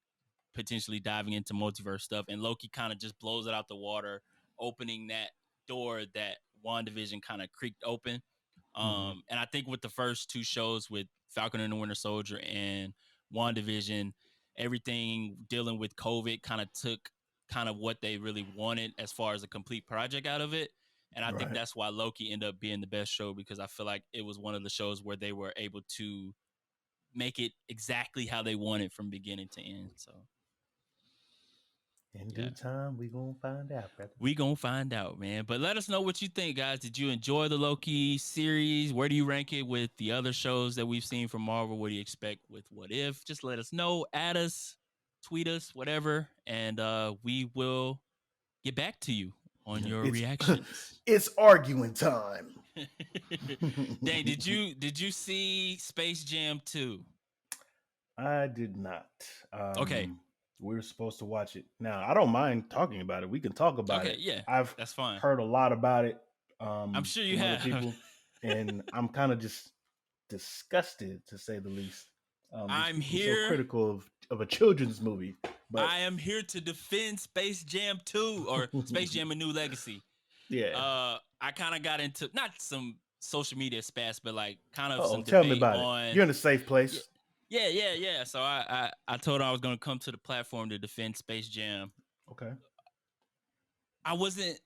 potentially diving into multiverse stuff. And Loki kind of just blows it out the water, opening that door that WandaVision kind of creaked open. And I think with the first two shows with Falcon and the Winter Soldier and WandaVision, everything dealing with COVID kind of took kind of what they really wanted as far as a complete project out of it. And I think that's why Loki ended up being the best show, because I feel like it was one of the shows where they were able to make it exactly how they wanted from beginning to end. So in due time, we gonna find out, brother. We gonna find out, man. But let us know what you think, guys. Did you enjoy the Loki series? Where do you rank it with the other shows that we've seen from Marvel? What do you expect with What If? Just let us know. Add us, tweet us, whatever, and we will get back to you on your reactions. It's arguing time. Dane, did you see Space Jam 2? I did not. Okay. We were supposed to watch it. Now, I don't mind talking about it. We can talk about it. Yeah, I've that's fine. heard a lot about it. I'm sure you from have. other people, and I'm kind of just disgusted, to say the least. I'm so critical of a children's movie. But I am here to defend Space Jam 2 or Space Jam: A New Legacy. Yeah. I kind of got into not some social media spats, but like kind of some tell debate me about on. It. You're in a safe place. Yeah. So I told her I was going to come to the platform to defend Space Jam. Okay. I wasn't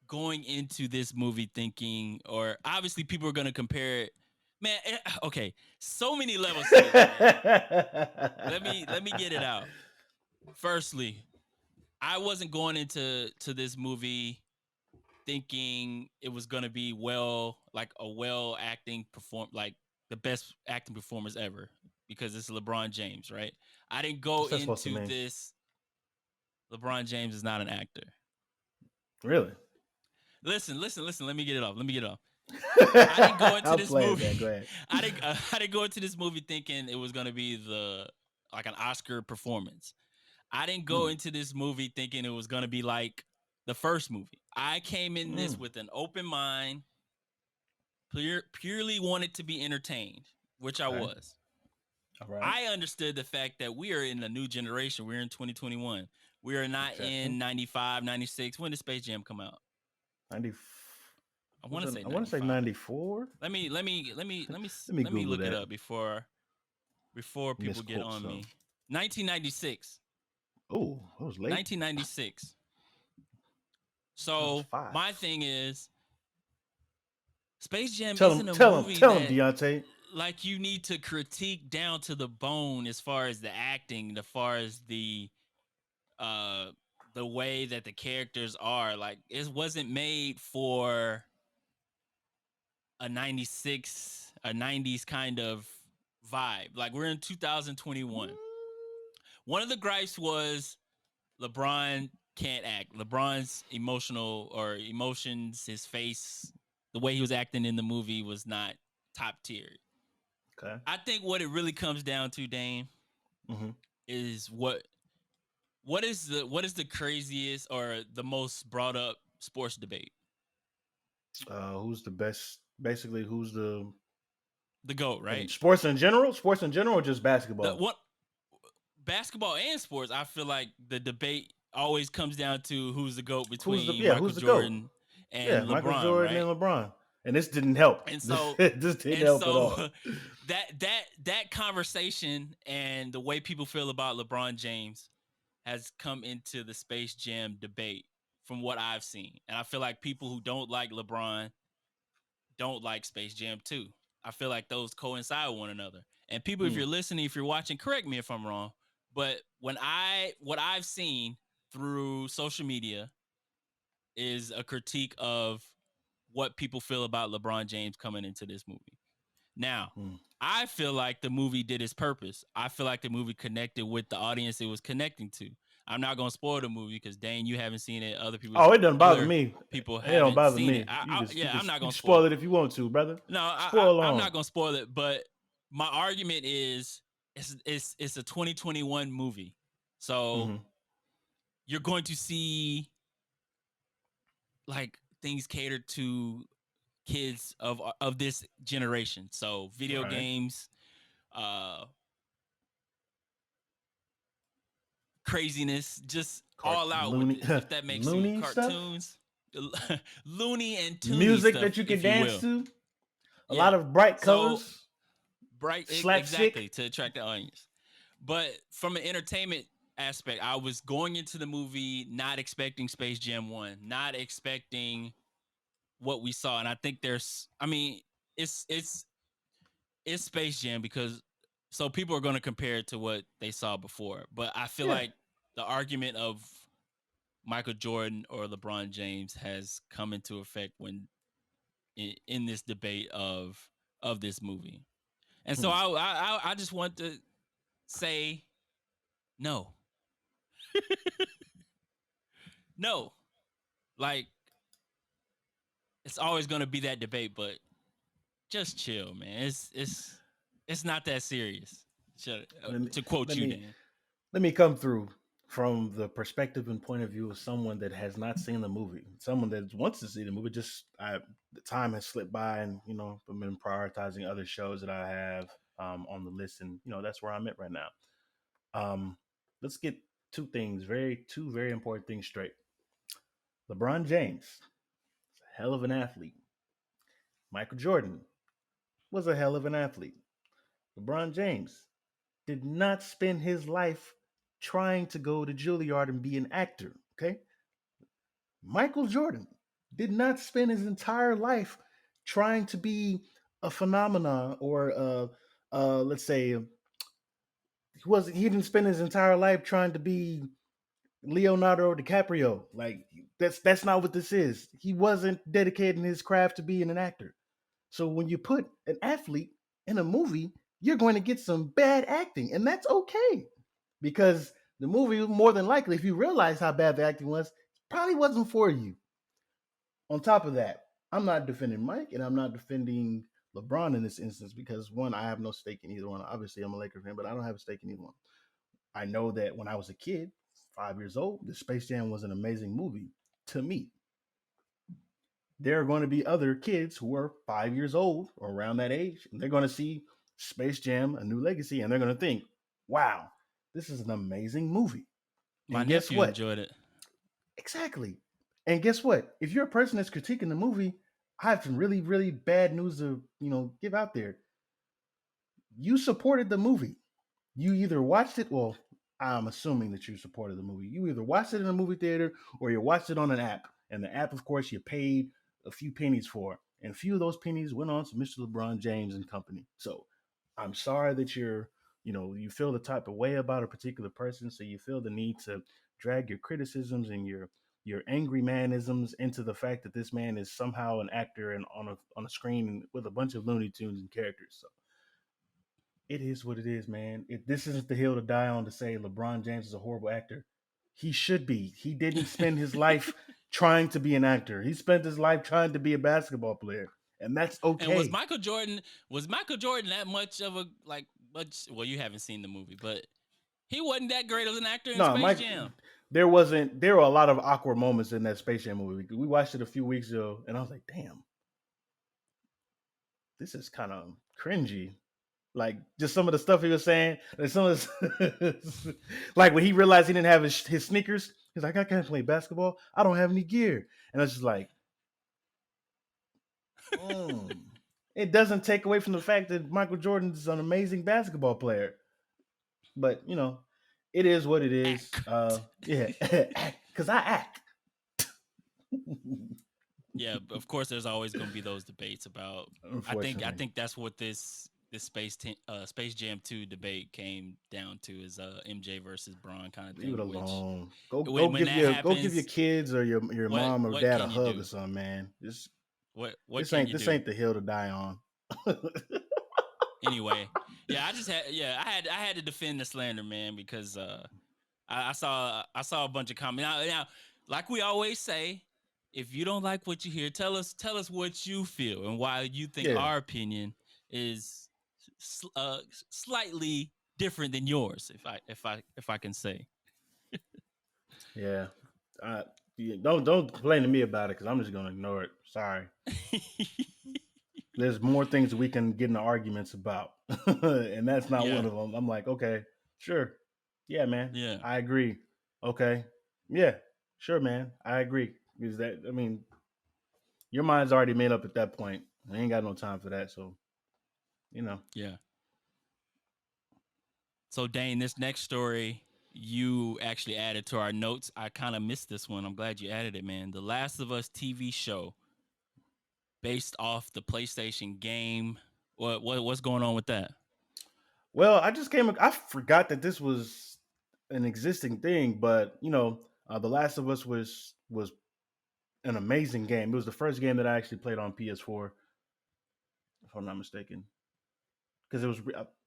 going into this movie thinking, or obviously people are going to compare it. Man, okay, so many levels to this, man. Let me get it out. Firstly, I wasn't going into this movie thinking it was gonna be acting like the best acting performers ever, because it's LeBron James, right? I didn't go into this. LeBron James is not an actor. Really? Listen. Let me get it off. I didn't go into this movie. Go ahead. I didn't go into this movie thinking it was gonna be like an Oscar performance. I didn't go into this movie thinking it was going to be like the first movie. I came in this with an open mind, purely wanted to be entertained, which I was. All right. I understood the fact that we are in a new generation. We're in 2021. We are not in 95, 96. When did Space Jam come out? 90. I want to say 94. Let me look it up before people get on me. 1996. Oh, that was late. 1996. So my thing is, Space Jam isn't a movie tell him, Deonte. Like, you need to critique down to the bone as far as the acting, as far as the way that the characters are. Like, it wasn't made for a 90s kind of vibe. Like, we're in 2021. One of the gripes was LeBron can't act. LeBron's emotions, his face, the way he was acting in the movie was not top tier. Okay. I think what it really comes down to, Dane, is what is the craziest or the most brought up sports debate? Who's the best? Basically, who's the GOAT, right? Sports in general, or just basketball? Basketball and sports. I feel like the debate always comes down to who's the GOAT between Michael Jordan and LeBron, Michael Jordan and LeBron. And this didn't help. And so this didn't help at all. That conversation and the way people feel about LeBron James has come into the Space Jam debate from what I've seen. And I feel like people who don't like LeBron don't like Space Jam 2. I feel like those coincide with one another. And people, if you're listening, if you're watching, correct me if I'm wrong. But what I've seen through social media is a critique of what people feel about LeBron James coming into this movie. Now, I feel like the movie did its purpose. I feel like the movie connected with the audience it was connecting to. I'm not gonna spoil the movie because Dane, you haven't seen it. Oh, it doesn't bother Other me. people It don't haven't bother seen it. me. You can Yeah, I'm not you gonna can spoil spoil it. it if you want to, brother. No, Spoil I'm on. not gonna spoil it. But my argument is, it's a 2021 movie, so Mm-hmm. you're going to see like things catered to kids of this generation. So video Right. games, uh, craziness, just all out with Looney it. If that makes you loony stuff, cartoons, loony and toony music stuff, that you can if you dance will. to, a Yeah. lot of bright So colors, bright, slapstick. exactly, to attract the audience. But from an entertainment aspect, I was going into the movie not expecting Space Jam 1, not expecting what we saw. And I think I mean, it's it's it's Space Jam because so people are going to compare it to what they saw before. But I feel Yeah, like the argument of Michael Jordan or LeBron James has come into effect when in this debate of this movie. And so hmm. I just want to say no. No. Like, it's always going to be that debate, but just chill, man. It's not that serious. Let me To quote let you, me Dan. let me come through from the perspective and point of view of someone that has not seen the movie, someone that wants to see the movie. Just the time has slipped by, and I've been prioritizing other shows that I have on the list, and that's where I'm at right now. Um, let's get two very important things straight. LeBron James is a hell of an athlete. Michael Jordan was a hell of an athlete. LeBron James did not spend his life trying to go to Juilliard and be an actor. Okay, Michael Jordan did not spend his entire life trying to be a phenomenon or let's say he didn't spend his entire life trying to be Leonardo DiCaprio. Like that's not what this is. He wasn't dedicating his craft to being an actor. So when you put an athlete in a movie, you're going to get some bad acting, and that's okay because the movie more than likely, if you realize how bad the acting was, probably wasn't for you. On top of that, I'm not defending Mike and I'm not defending LeBron in this instance because one, I have no stake in either one. Obviously, I'm a Lakers fan, but I don't have a stake in either one. I know that when I was a kid, 5 years old, the Space Jam was an amazing movie to me. There are going to be other kids who are 5 years old or around that age, and they're going to see Space Jam: A New Legacy, and they're going to think, "Wow, this is an amazing movie." My And guess nephew what? enjoyed it. Exactly. And guess what? If you're a person that's critiquing the movie, I have some really, really bad news to give out there. You supported the movie. You either watched it. Well, I'm assuming that you supported the movie. You either watched it in a movie theater or you watched it on an app. And the app, of course, you paid a few pennies for. And a few of those pennies went on to Mr. LeBron James and company. So I'm sorry that you feel the type of way about a particular person. So you feel the need to drag your criticisms and your angry manisms into the fact that this man is somehow an actor and on a screen with a bunch of Looney Tunes and characters. So it is what it is, man. This isn't the hill to die on to say LeBron James is a horrible actor. He should be. He didn't spend his life trying to be an actor. He spent his life trying to be a basketball player, and that's And okay. Was Michael Jordan that much of a like much? Well, you haven't seen the movie, but he wasn't that great of an actor in No, Space Mike. Jam. There wasn't. There were a lot of awkward moments in that Space Jam movie. We watched it a few weeks ago, and I was like, "Damn, this is kind of cringy." Like just some of the stuff he was saying, like some of like when he realized he didn't have his sneakers, he's like, I can't play basketball. I don't have any gear, and I was just like, mm. It doesn't take away from the fact that Michael Jordan is an amazing basketball player, but it is what it is. Act. Yeah, because I act. Yeah, of course, there's always going to be those debates about. I Unfortunately, think that's what this Space Jam 2 debate came down to is MJ versus Braun kind of leave it thing. Which alone. Go when that go give your happens, kids or your mom or what dad a can you hug or do? something, man. What This can ain't you this do? ain't the hill to die on. Anyway, yeah, I had to defend the slander, man, because I saw a bunch of comments. Now, like we always say, if you don't like what you hear, tell us what you feel and why you think Yeah, our opinion is slightly different than yours. If I can say, yeah. Uh, yeah, don't complain to me about it because I'm just gonna ignore it. Sorry. There's more things that we can get into arguments about, and that's not yeah, one of them. I'm like, okay, sure, yeah, man, yeah, I agree. Okay, yeah, sure, man, I agree. Because that, I mean, your mind's already made up at that point. I ain't got no time for that. So, you know, yeah. So Dane, this next story you actually added to our notes. I kind of missed this one. I'm glad you added it, man. The Last of Us TV show based off the PlayStation game. What's going on with that? well, I just came. I forgot that this was an existing thing, but The Last of Us was an amazing game. It was the first game that I actually played on PS4, if I'm not mistaken, because it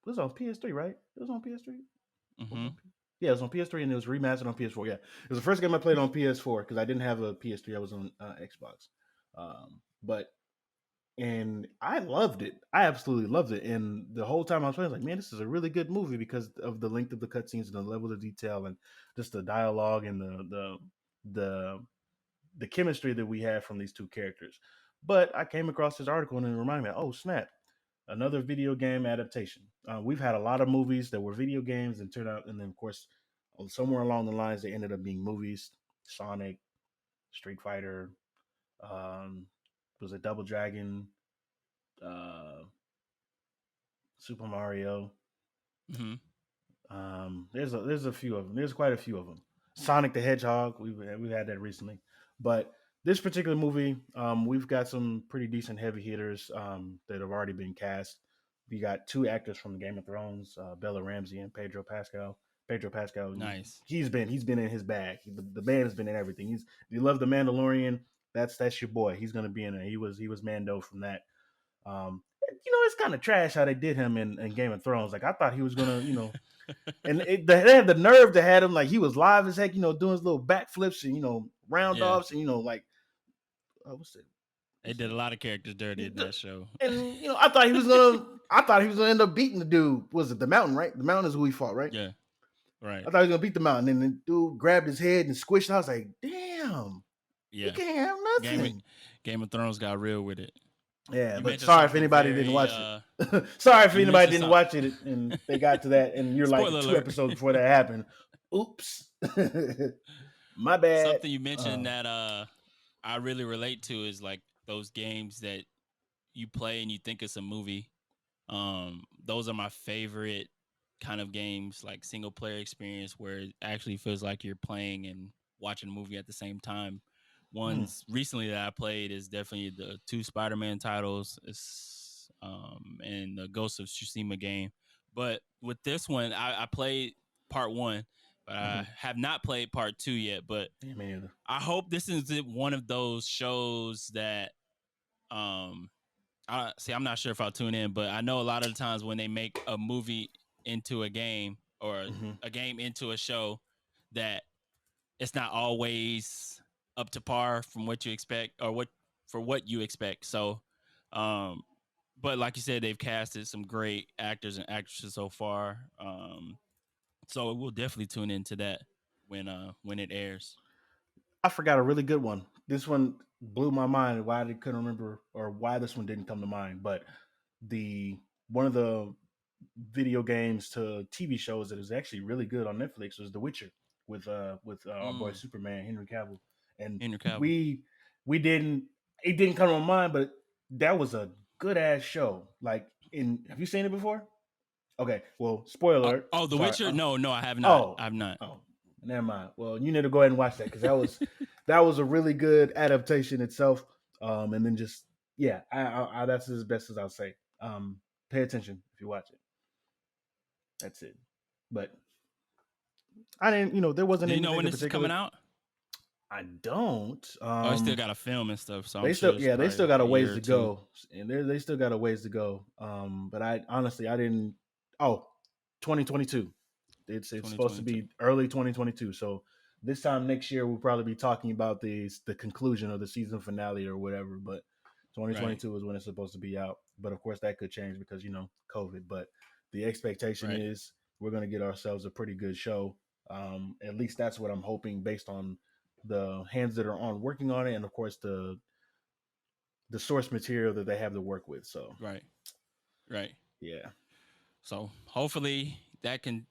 was on PS3, right? It was on PS3. Was Mm-hmm. on Yeah, it was on PS3 and it was remastered on PS4. Yeah, it was the first game I played on PS4 because I didn't have a PS3. I was on Xbox, but and I loved it. I absolutely loved it. And the whole time I was playing, I was like, man, this is a really good movie because of the length of the cutscenes and the level of detail and just the dialogue and the the chemistry that we have from these two characters. But I came across this article and it reminded me, oh snap, another video game adaptation. We've had a lot of movies that were video games and turned out, and then of course, somewhere along the lines, they ended up being movies. Sonic, Street Fighter, was it Double Dragon, uh, Super Mario. Mm-hmm. There's a few of them. There's quite a few of them. Sonic the Hedgehog. We've had that recently, but this particular movie, we've got some pretty decent heavy hitters that have already been cast. We got two actors from Game of Thrones, Bella Ramsey and Pedro Pascal. Pedro Pascal, Nice. he's been in his bag. The man has been in everything. If you love the Mandalorian, that's your boy. He's gonna be in there. He was Mando from that. It's kind of trash how they did him in Game of Thrones. Like I thought he was gonna, they had the nerve to have him like he was live as heck, doing his little backflips and round Yeah, offs and like what's it? they did a lot of characters dirty in that show. And I thought he was gonna end up beating the dude. Was it the Mountain? Right, the Mountain is who he fought, right? Yeah, right. I thought he was gonna beat the Mountain, and the dude grabbed his head and squished. I was like, damn, he Yeah, can't have Game of, nothing. Game of Thrones got real with it. Yeah, You but mentioned sorry if something anybody didn't very watch it. Sorry if you anybody mentioned didn't something. watch it and they got to that and you're like Spoiler two alert. episodes before that happened. Oops. My bad. Something you mentioned that I really relate to is like those games that you play and you think it's a movie. Those are my favorite kind of games, like single player experience where it actually feels like you're playing and watching a movie at the same time. Hmm. Ones recently that I played is definitely the two Spider-Man titles, it's, and the Ghost of Tsushima game. But with this one, I played part one, but I Hmm. have not played part two yet. But Yeah, me neither. I hope this is one of those shows that um I'm not sure if I'll tune in, but I know a lot of the times when they make a movie into a game or Hmm. a game into a show, that it's not always up to par from what you expect or what you expect. So, um, but like you said, they've casted some great actors and actresses so far. So we'll definitely tune into that when it airs. I forgot a really good one. This one blew my mind why I couldn't remember or why this one didn't come to mind. But the one of the video games to TV shows that is actually really good on Netflix was The Witcher with our boy Mm, Superman Henry Cavill, and Henry Cavill. we didn't it didn't come to my mind, but that was a good ass show. Like, in have you seen it before? Okay, well, spoiler alert. The Sorry. Witcher? No, no, I have not. Oh, I have not. oh, never mind. Well, you need to go ahead and watch that because that was a really good adaptation itself. And then just yeah, that's as best as I'll say. Pay attention if you watch it. That's it. But I didn't, there wasn't Do you know anything when in this is coming particular. out? I don't. Oh, I still got to film and stuff, so I'm They sure still, it's yeah, they probably still got a a year ways or to two. go, and they still got a ways to go. But I honestly, I didn't. Oh, 2022. It's supposed to 2022. be early 2022. So this time next year, we'll probably be talking about the conclusion of the season finale or whatever. But Right. 2022 is when it's supposed to be out. But of course, that could change because COVID. But the expectation Right. is we're going to get ourselves a pretty good show. At least that's what I'm hoping based on the hands that are on working on it, and of course the source material that they have to work with. So Right. Right. yeah, So hopefully that can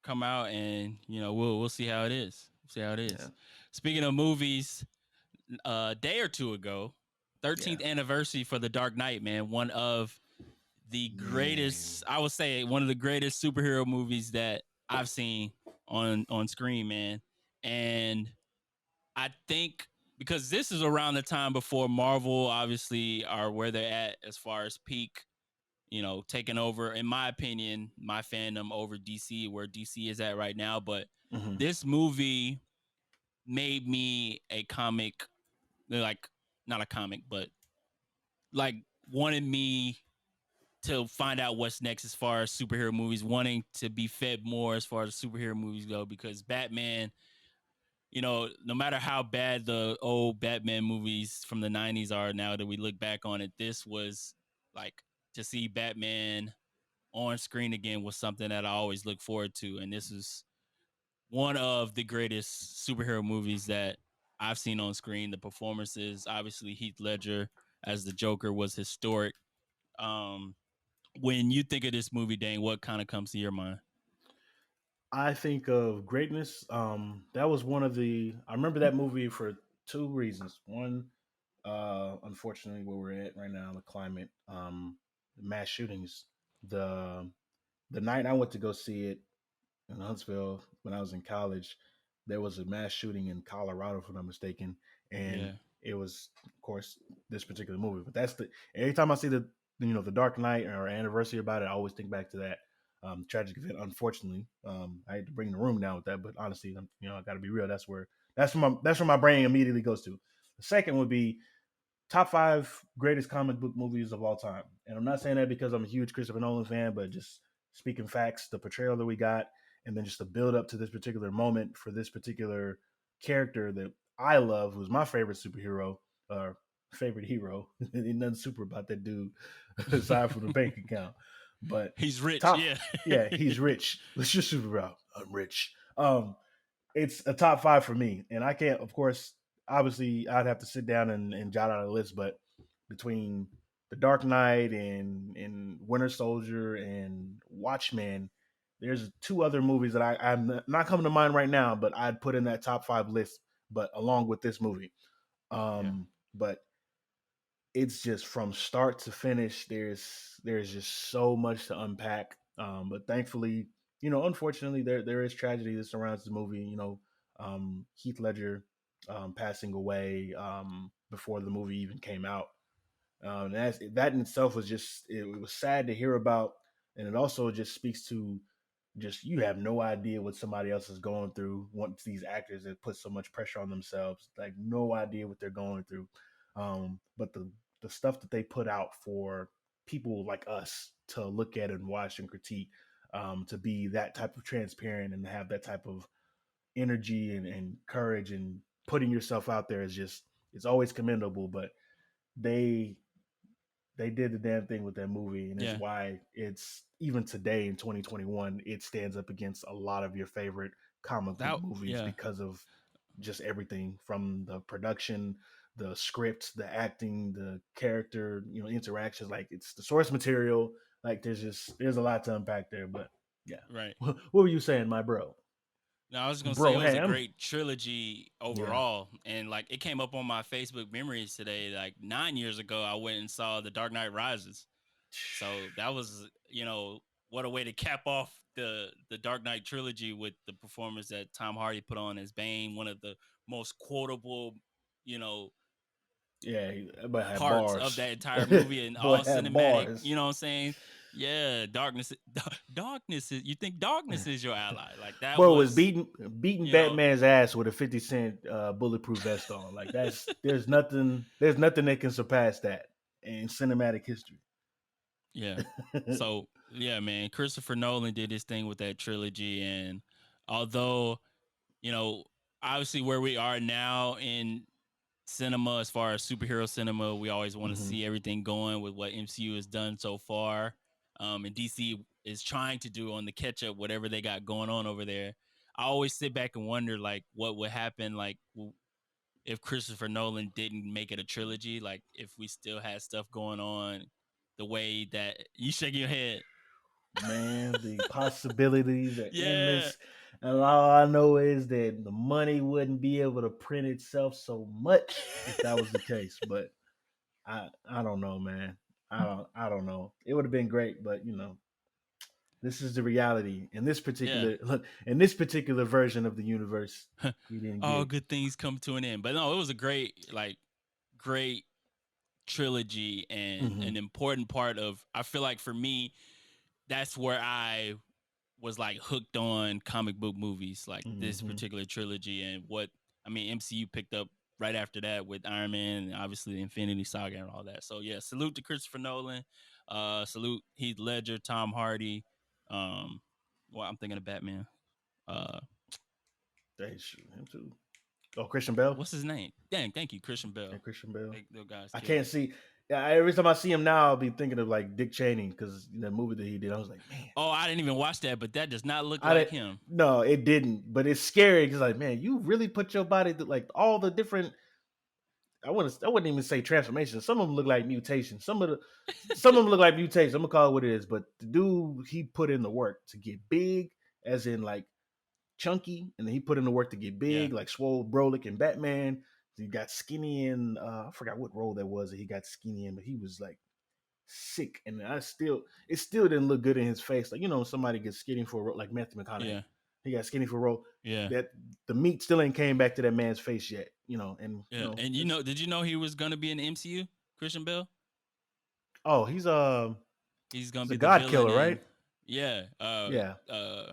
come out, and we'll see how it is. See how it yeah, is. Speaking of movies, a day or two ago, yeah, 13th anniversary for The Dark Knight, man. One of the man, greatest, I would say, one of the greatest superhero movies that I've seen on screen, man. And I think because this is around the time before Marvel obviously are where they're at as far as peak, taking over, in my opinion, my fandom over DC, where DC is at right now. But hmm this movie made me a comic, like, not a comic, but like wanted me to find out what's next as far as superhero movies, wanting to be fed more as far as superhero movies go, because Batman, no matter how bad the old Batman movies from the 90s are now that we look back on it, this was like, to see Batman on screen again was something that I always look forward to. And this is one of the greatest superhero movies that I've seen on screen. The performances, obviously, Heath Ledger as the Joker was historic. Um, when you think of this movie, Dane, what kind of comes to your mind? I think of greatness. That was one of the. I remember that movie for two reasons. One, unfortunately, where we're at right now, the climate, mass shootings. The the night I went to go see it in Huntsville when I was in college, there was a mass shooting in Colorado, if I'm not mistaken, and Yeah, it was, of course, this particular movie. But that's the every time I see the Dark Knight or anniversary about it, I always think back to that tragic event. Unfortunately, I had to bring the room down with that, but honestly, I got to be real. That's where my brain immediately goes to. The second would be top five greatest comic book movies of all time. And I'm not saying that because I'm a huge Christopher Nolan fan, but just speaking facts, the portrayal that we got, and then just the build up to this particular moment for this particular character that I love, who's my favorite superhero or favorite hero. Ain't nothing super about that dude aside from the bank account. But he's rich. top, Yeah, yeah, he's rich. Let's just super out. I'm rich. It's a top five for me. And I can't, of course, obviously, I'd have to sit down and jot out a list, but between The Dark Knight and Winter Soldier and Watchmen, there's two other movies that I'm not coming to mind right now, but I'd put in that top five list, but along with this movie. yeah, But it's just from start to finish. There's just so much to unpack. But thankfully, unfortunately, there is tragedy that surrounds the movie. Heath Ledger passing away before the movie even came out. That in itself was just it was sad to hear about, and it also just speaks to just you have no idea what somebody else is going through once these actors that put so much pressure on themselves, like no idea what they're going through. But the stuff that they put out for people like us to look at and watch and critique, to be that type of transparent and have that type of energy and courage and putting yourself out there is just it's always commendable. But they they did the damn thing with that movie, and it's yeah. why it's even today in 2021 it stands up against a lot of your favorite comic book That, movies yeah, because of just everything from the production, the script, the acting, the character, interactions. Like it's the source material. Like there's a lot to unpack there. But yeah, right. what were you saying, my bro? Now, I was gonna say Bro it was a Ham. great trilogy Yeah. overall, and like it came up on my Facebook memories today. Like 9 years ago, I went and saw The Dark Knight Rises. So that was, what a way to cap off the Dark Knight trilogy with the performance that Tom Hardy put on as Bane, one of the most quotable, you know, Yeah, but had parts of bars. that entire movie, and Boy all had cinematic. bars. You know what I'm saying? Yeah, darkness is. You think darkness is your ally? Like that Bro was was, beating you know, Batman's ass with a 50 cent bulletproof vest on. Like there's nothing that can surpass that in cinematic history. yeah. So yeah, man, Christopher Nolan did his thing with that trilogy, and although you know, obviously where we are now in cinema as far as superhero cinema, we always want to Hmm. see everything going with what MCU has done so far, and DC is trying to do on the catch up whatever they got going on over there. I always sit back and wonder like what would happen like if Christopher Nolan didn't make it a trilogy, like if we still had stuff going on the way that you shaking your head. Man, the possibilities are Yeah, endless. And all I know is that the money wouldn't be able to print itself so much if that was the case. But I don't know, man. I don't know. It would have been great, but this is the reality. yeah. In this particular version of the universe, we didn't All get. good things come to an end. But no, it was a great trilogy and Hmm. an important part of. I feel like for me, that's where I was like hooked on comic book movies, like this Hmm. particular trilogy, and what I mean, MCU picked up right after that with Iron Man and obviously the Infinity Saga and all that. So yeah, salute to Christopher Nolan, salute Heath Ledger, Tom Hardy. Um, well, I'm thinking of Batman. Uh, They shoot him too. Oh, Christian Bell. what's his name? Dang, thank you, Christian Yeah, Bell. Christian Bell. Those guys I killed can't it. see. Yeah, every time I see him now, I'll be thinking of like Dick Cheney because the movie that he did. I was like, man, Oh, I didn't even watch that, but that does not look I like didn't. him. No, it didn't. But it's scary because like, man, you really put your body through like all the different. I wouldn't even say transformations. Some of them look like mutations. Some of them look like mutations. I'm gonna call it what it is. But the dude, he put in the work to get big, as in like chunky, and then he put in the work to get Yeah, big, like Swole Brolic and Batman. He got skinny in I forgot what role that was that he got skinny in, but he was like sick, and it still didn't look good in his face. Like somebody gets skinny for a role, like Matthew McConaughey. yeah, He got skinny for a role yeah, that the meat still ain't came back to that man's face yet. And yeah. And it's did you know he was gonna be in the MCU? Christian Bell. oh He's gonna he's a be the god villain killer, in, right? yeah, Yeah, I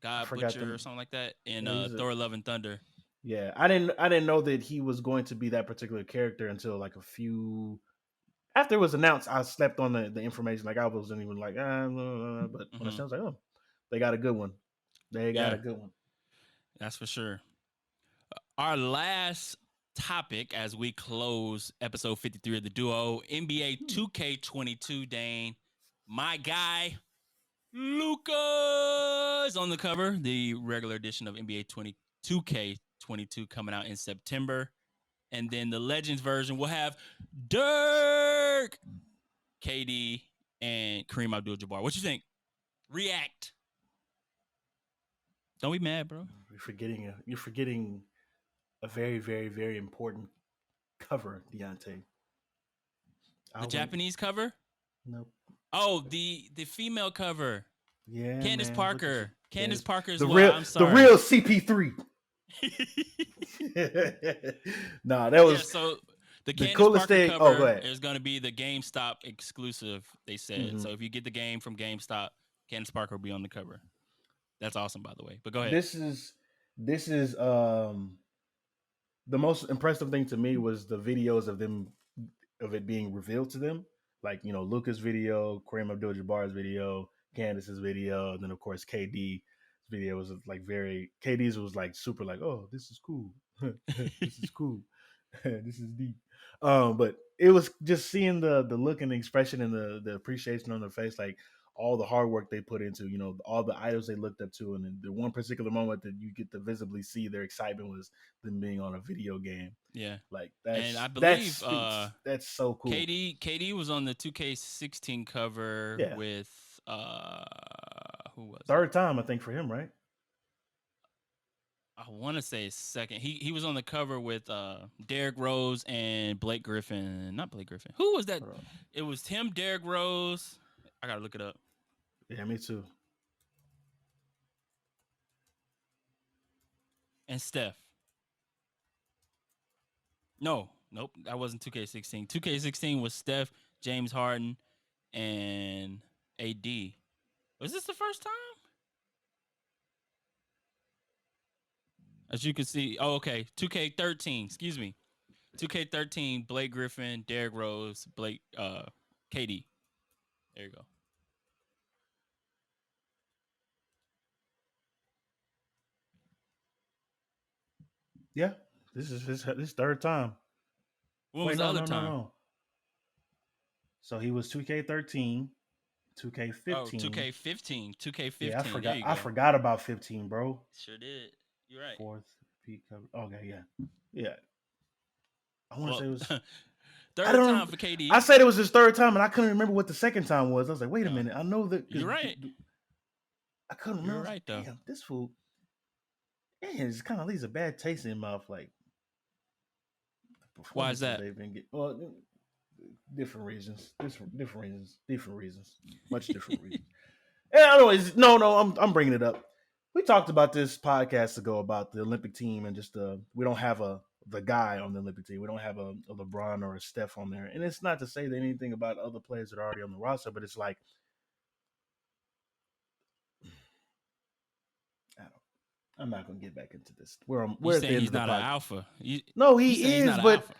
God forgot Butcher or them. something like that in Yeah, he's a Thor: Love and Thunder. yeah. I didn't know that he was going to be that particular character until like a few after it was announced. I slept on the information. Like I wasn't even like but when I Hmm. was like, oh, they got a good one. They got Yeah, a good one. that's for sure. Our last topic as we close episode 53 of the duo, NBA 2K22. Dane, my guy Luca's on the cover. The regular edition of NBA 2K22 coming out in September. And then the Legends version will have Dirk, KD, and Kareem Abdul-Jabbar. What you think? React. Don't be mad, bro. You're forgetting a very, very, very important cover, Deonte. I The went Japanese cover? nope. Oh, the female cover. Yeah, Candace man. Look at you. Parker. Candace Candace. Parker as The well. real I'm the sorry. real CP3. Nah, that Yeah, was so the the Candace coolest Parker thing. Oh, go cover ahead. is going to be the GameStop exclusive, they said. Hmm. So if you get the game from GameStop, Candace Parker will be on the cover. That's awesome, by the way. But go ahead. This is the most impressive thing to me was the videos of it being revealed to them. Like, Luca's video, Kareem Abdul Jabbar's video, Candace's video, and then of course KD's video was like KD's was like super like, oh, this is cool. This is cool. This is deep. But it was just seeing the look and the expression and the appreciation on their face, like all the hard work they put into, all the idols they looked up to, and then the one particular moment that you get to visibly see their excitement was them being on a video game. Yeah. Like And I that believe speaks. That's so cool. KD was on the 2K16 cover Yeah, with who was it? third time I think for him, right? I want to say second. He was on the cover with Derrick Rose and Blake Griffin. Not Blake Griffin. Who was that? Hold on. It was him, Derrick Rose. I gotta look it up. Yeah, me too. And Steph. No, nope. That wasn't 2K16. 2K16 was Steph, James Harden, and AD. Was this the first time? As you can see, oh, okay. 2K13, excuse me. 2K13, Blake Griffin, Derrick Rose, KD. There you go. Yeah, this is his third time. When was Wait, the no, other no, no, time? no. So he was 2K13, Oh, 2K15. 2K15. Yeah, 2K15. There you I go. forgot about 15, bro. Sure did. You're right. Fourth peak cover. Okay, yeah, yeah. I want to Well, say it was. I third time don't. for I KD. said it was his third time, and I couldn't remember what the second time was. I was like, wait a No, minute. I know that because you're right. I couldn't remember. You're I was right, like, though. damn, this fool. Yeah, it kind of leaves a bad taste in my mouth. Like the Why is performances that? they've been getting. Well, different reasons. Different reasons. Different reasons. Much different reasons. Yeah, anyways, no. I'm bringing it up. We talked about this podcast ago about the Olympic team and just we don't have the guy on the Olympic team. We don't have a LeBron or a Steph on there. And it's not to say that anything about other players that are already on the roster, but it's like I don't, I'm not gonna get back into this. You We're at the saying end he's of the not an podcast. alpha? No, You saying he he's is, not an but alpha?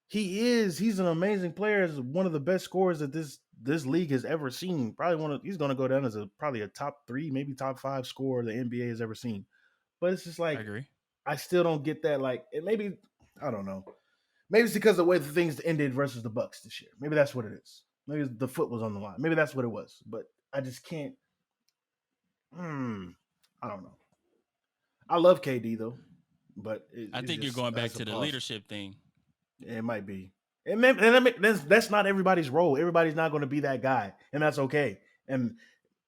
he is. He's an amazing player. He's one of the best scorers that this league has ever seen. Probably he's gonna go down as probably a top 3, maybe top 5 scorer the NBA has ever seen. But it's just I like agree. I still don't get that. Like, and maybe I don't know. Maybe it's because of the way the things ended versus the Bucks this year. Maybe that's what it is. Maybe the foot was on the line. Maybe that's what it was. But I just can't. I don't know. I love KD though, but I it's think you're just going back that's a to the pause. leadership thing. It might be. That's not everybody's role. Everybody's not going to be that guy, and that's okay. And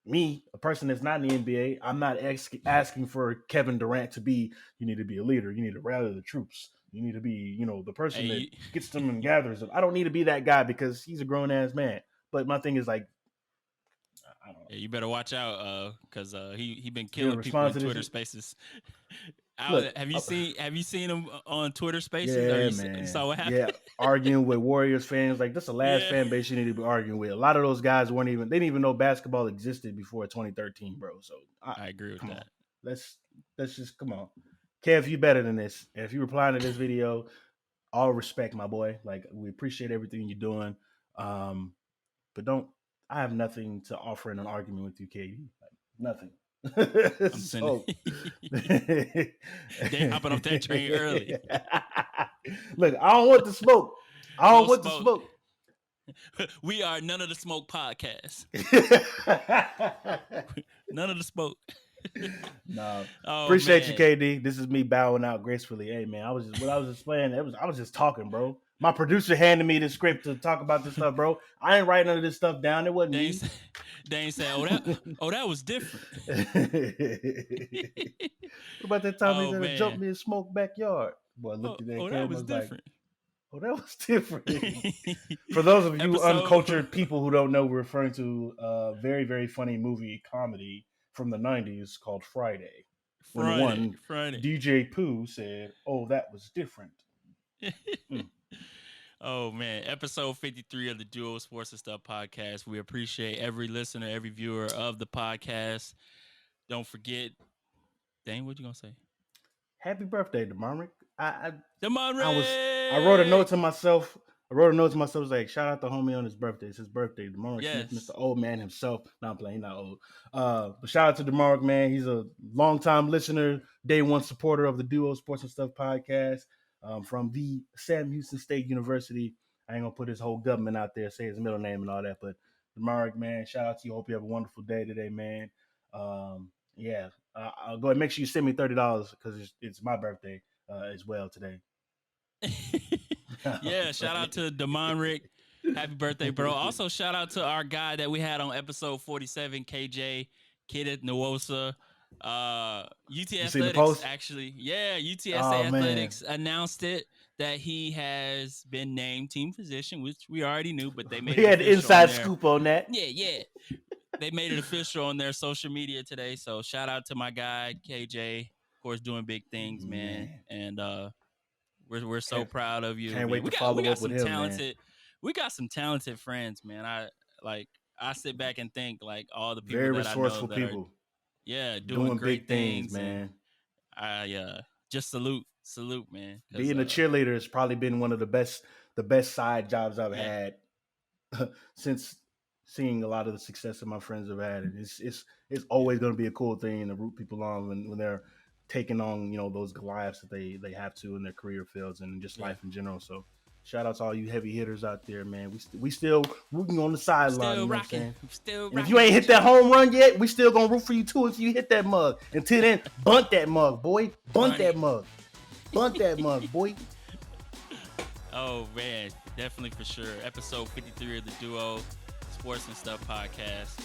me, a person that's not in the NBA, I'm not asking for Kevin Durant to be. You need to be a leader. You need to rally the troops. You need to be, the person that Hey, gets them and gathers them. I don't need to be that guy because he's a grown ass man. But my thing is like, I don't know. yeah, you better watch out, cause he been He'll killing people respond in to this Twitter shit. Spaces. Look, Have you seen him on Twitter Spaces? Or yeah, you man. saw what Yeah, happened? arguing with Warriors fans. Like, that's the last Yeah, fan base you need to be arguing with. A lot of those guys they didn't even know basketball existed before 2013, bro. So, I agree with come on. that. Let's just, come on. Kev, you better than this. And if you replying to this video, all respect, my boy. Like, we appreciate everything you're doing. But I have nothing to offer in an argument with you, Katie. Like, nothing. I'm sending. So, They hopping off that train early. look, I don't want the smoke. I don't No want the smoke. smoke. We are None of the Smoke podcast. None of the smoke. No, Oh appreciate you, man. KD. This is me bowing out gracefully. Hey, man, what I was just playing. I was just talking, bro. My producer handed me the script to talk about this stuff, bro. I ain't writing none of this stuff down. It wasn't Dane me. said, Dane said, "Oh, that was different." What about that time he Oh said to jump man. me in smoke backyard? Boy, I looked at that That camera. I was was like, different. oh, that was different. For those of you Episode uncultured people who don't know, we're referring to a very, very funny movie comedy from the 90s called Friday. When one Friday. DJ Pooh said, oh, that was different. Mm. Oh man, episode 53 of the Duo Sports and Stuff podcast. We appreciate every listener, every viewer of the podcast. Don't forget, Dane, what you gonna say? Happy birthday, DeMarmick. I wrote a Demaric! note to myself. I was like, shout out to homie on his birthday. It's his birthday. DeMarc Smith, Mr. Yes. Old Man himself. No, I'm playing, he's not old. But shout out to DeMarc, man. He's a longtime listener, day one supporter of the Duo Sports and Stuff podcast, from the Sam Houston State University. I ain't gonna put his whole government out there, say his middle name and all that, but DeMarc, man, shout out to you. Hope you have a wonderful day today, man. Yeah, I'll go ahead and make sure you send me $30 because it's my birthday as well today. Yeah, shout out to Demaric. Happy birthday, bro. Also, shout out to our guy that we had on episode 47, KJ, Kenneth Nwosa. UT You seen the Athletics, post? actually. Yeah, UTSA Oh man, Athletics announced it that he has been named team physician, which we already knew, but they made we it had the official on inside there. scoop on that. Yeah. They made it official on their social media today. So shout out to my guy, KJ. Of course, doing big things, man. And we're so proud of you, Can't man. wait We to got follow up with some him, man. talented we got some talented friends, man. I like I sit back and think like all the people Very that I know resourceful that are people doing doing great big things, things, and man. I just salute, man, because Being a cheerleader has probably been one of the best side jobs I've yeah, had since seeing a lot of the success that my friends have had. And it's yeah, always going to be a cool thing to root people on when they're taking on, you know, those Goliaths that they have to in their career fields and just yeah. life in general. So shout out to all you heavy hitters out there, man. We still rooting on the I'm sideline, still you know what I'm rocking. saying? I'm still And if you rocking ain't hit with you. that home run yet, we still gonna root for you too until you hit that mug. Until then, bunt that mug, boy. Bunt that Bunny. mug. Bunt that mug, boy. Oh man, definitely for sure. Episode 53 of the Duo Sports and Stuff podcast.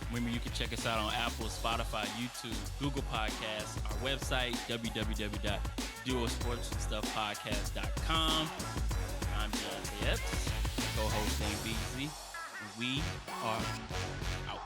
Remember, you can check us out on Apple, Spotify, YouTube, Google Podcasts, our website, www.duosportsandstuffpodcast.com. I'm Deonte Epps, co-host Dane Beasley, and we are out.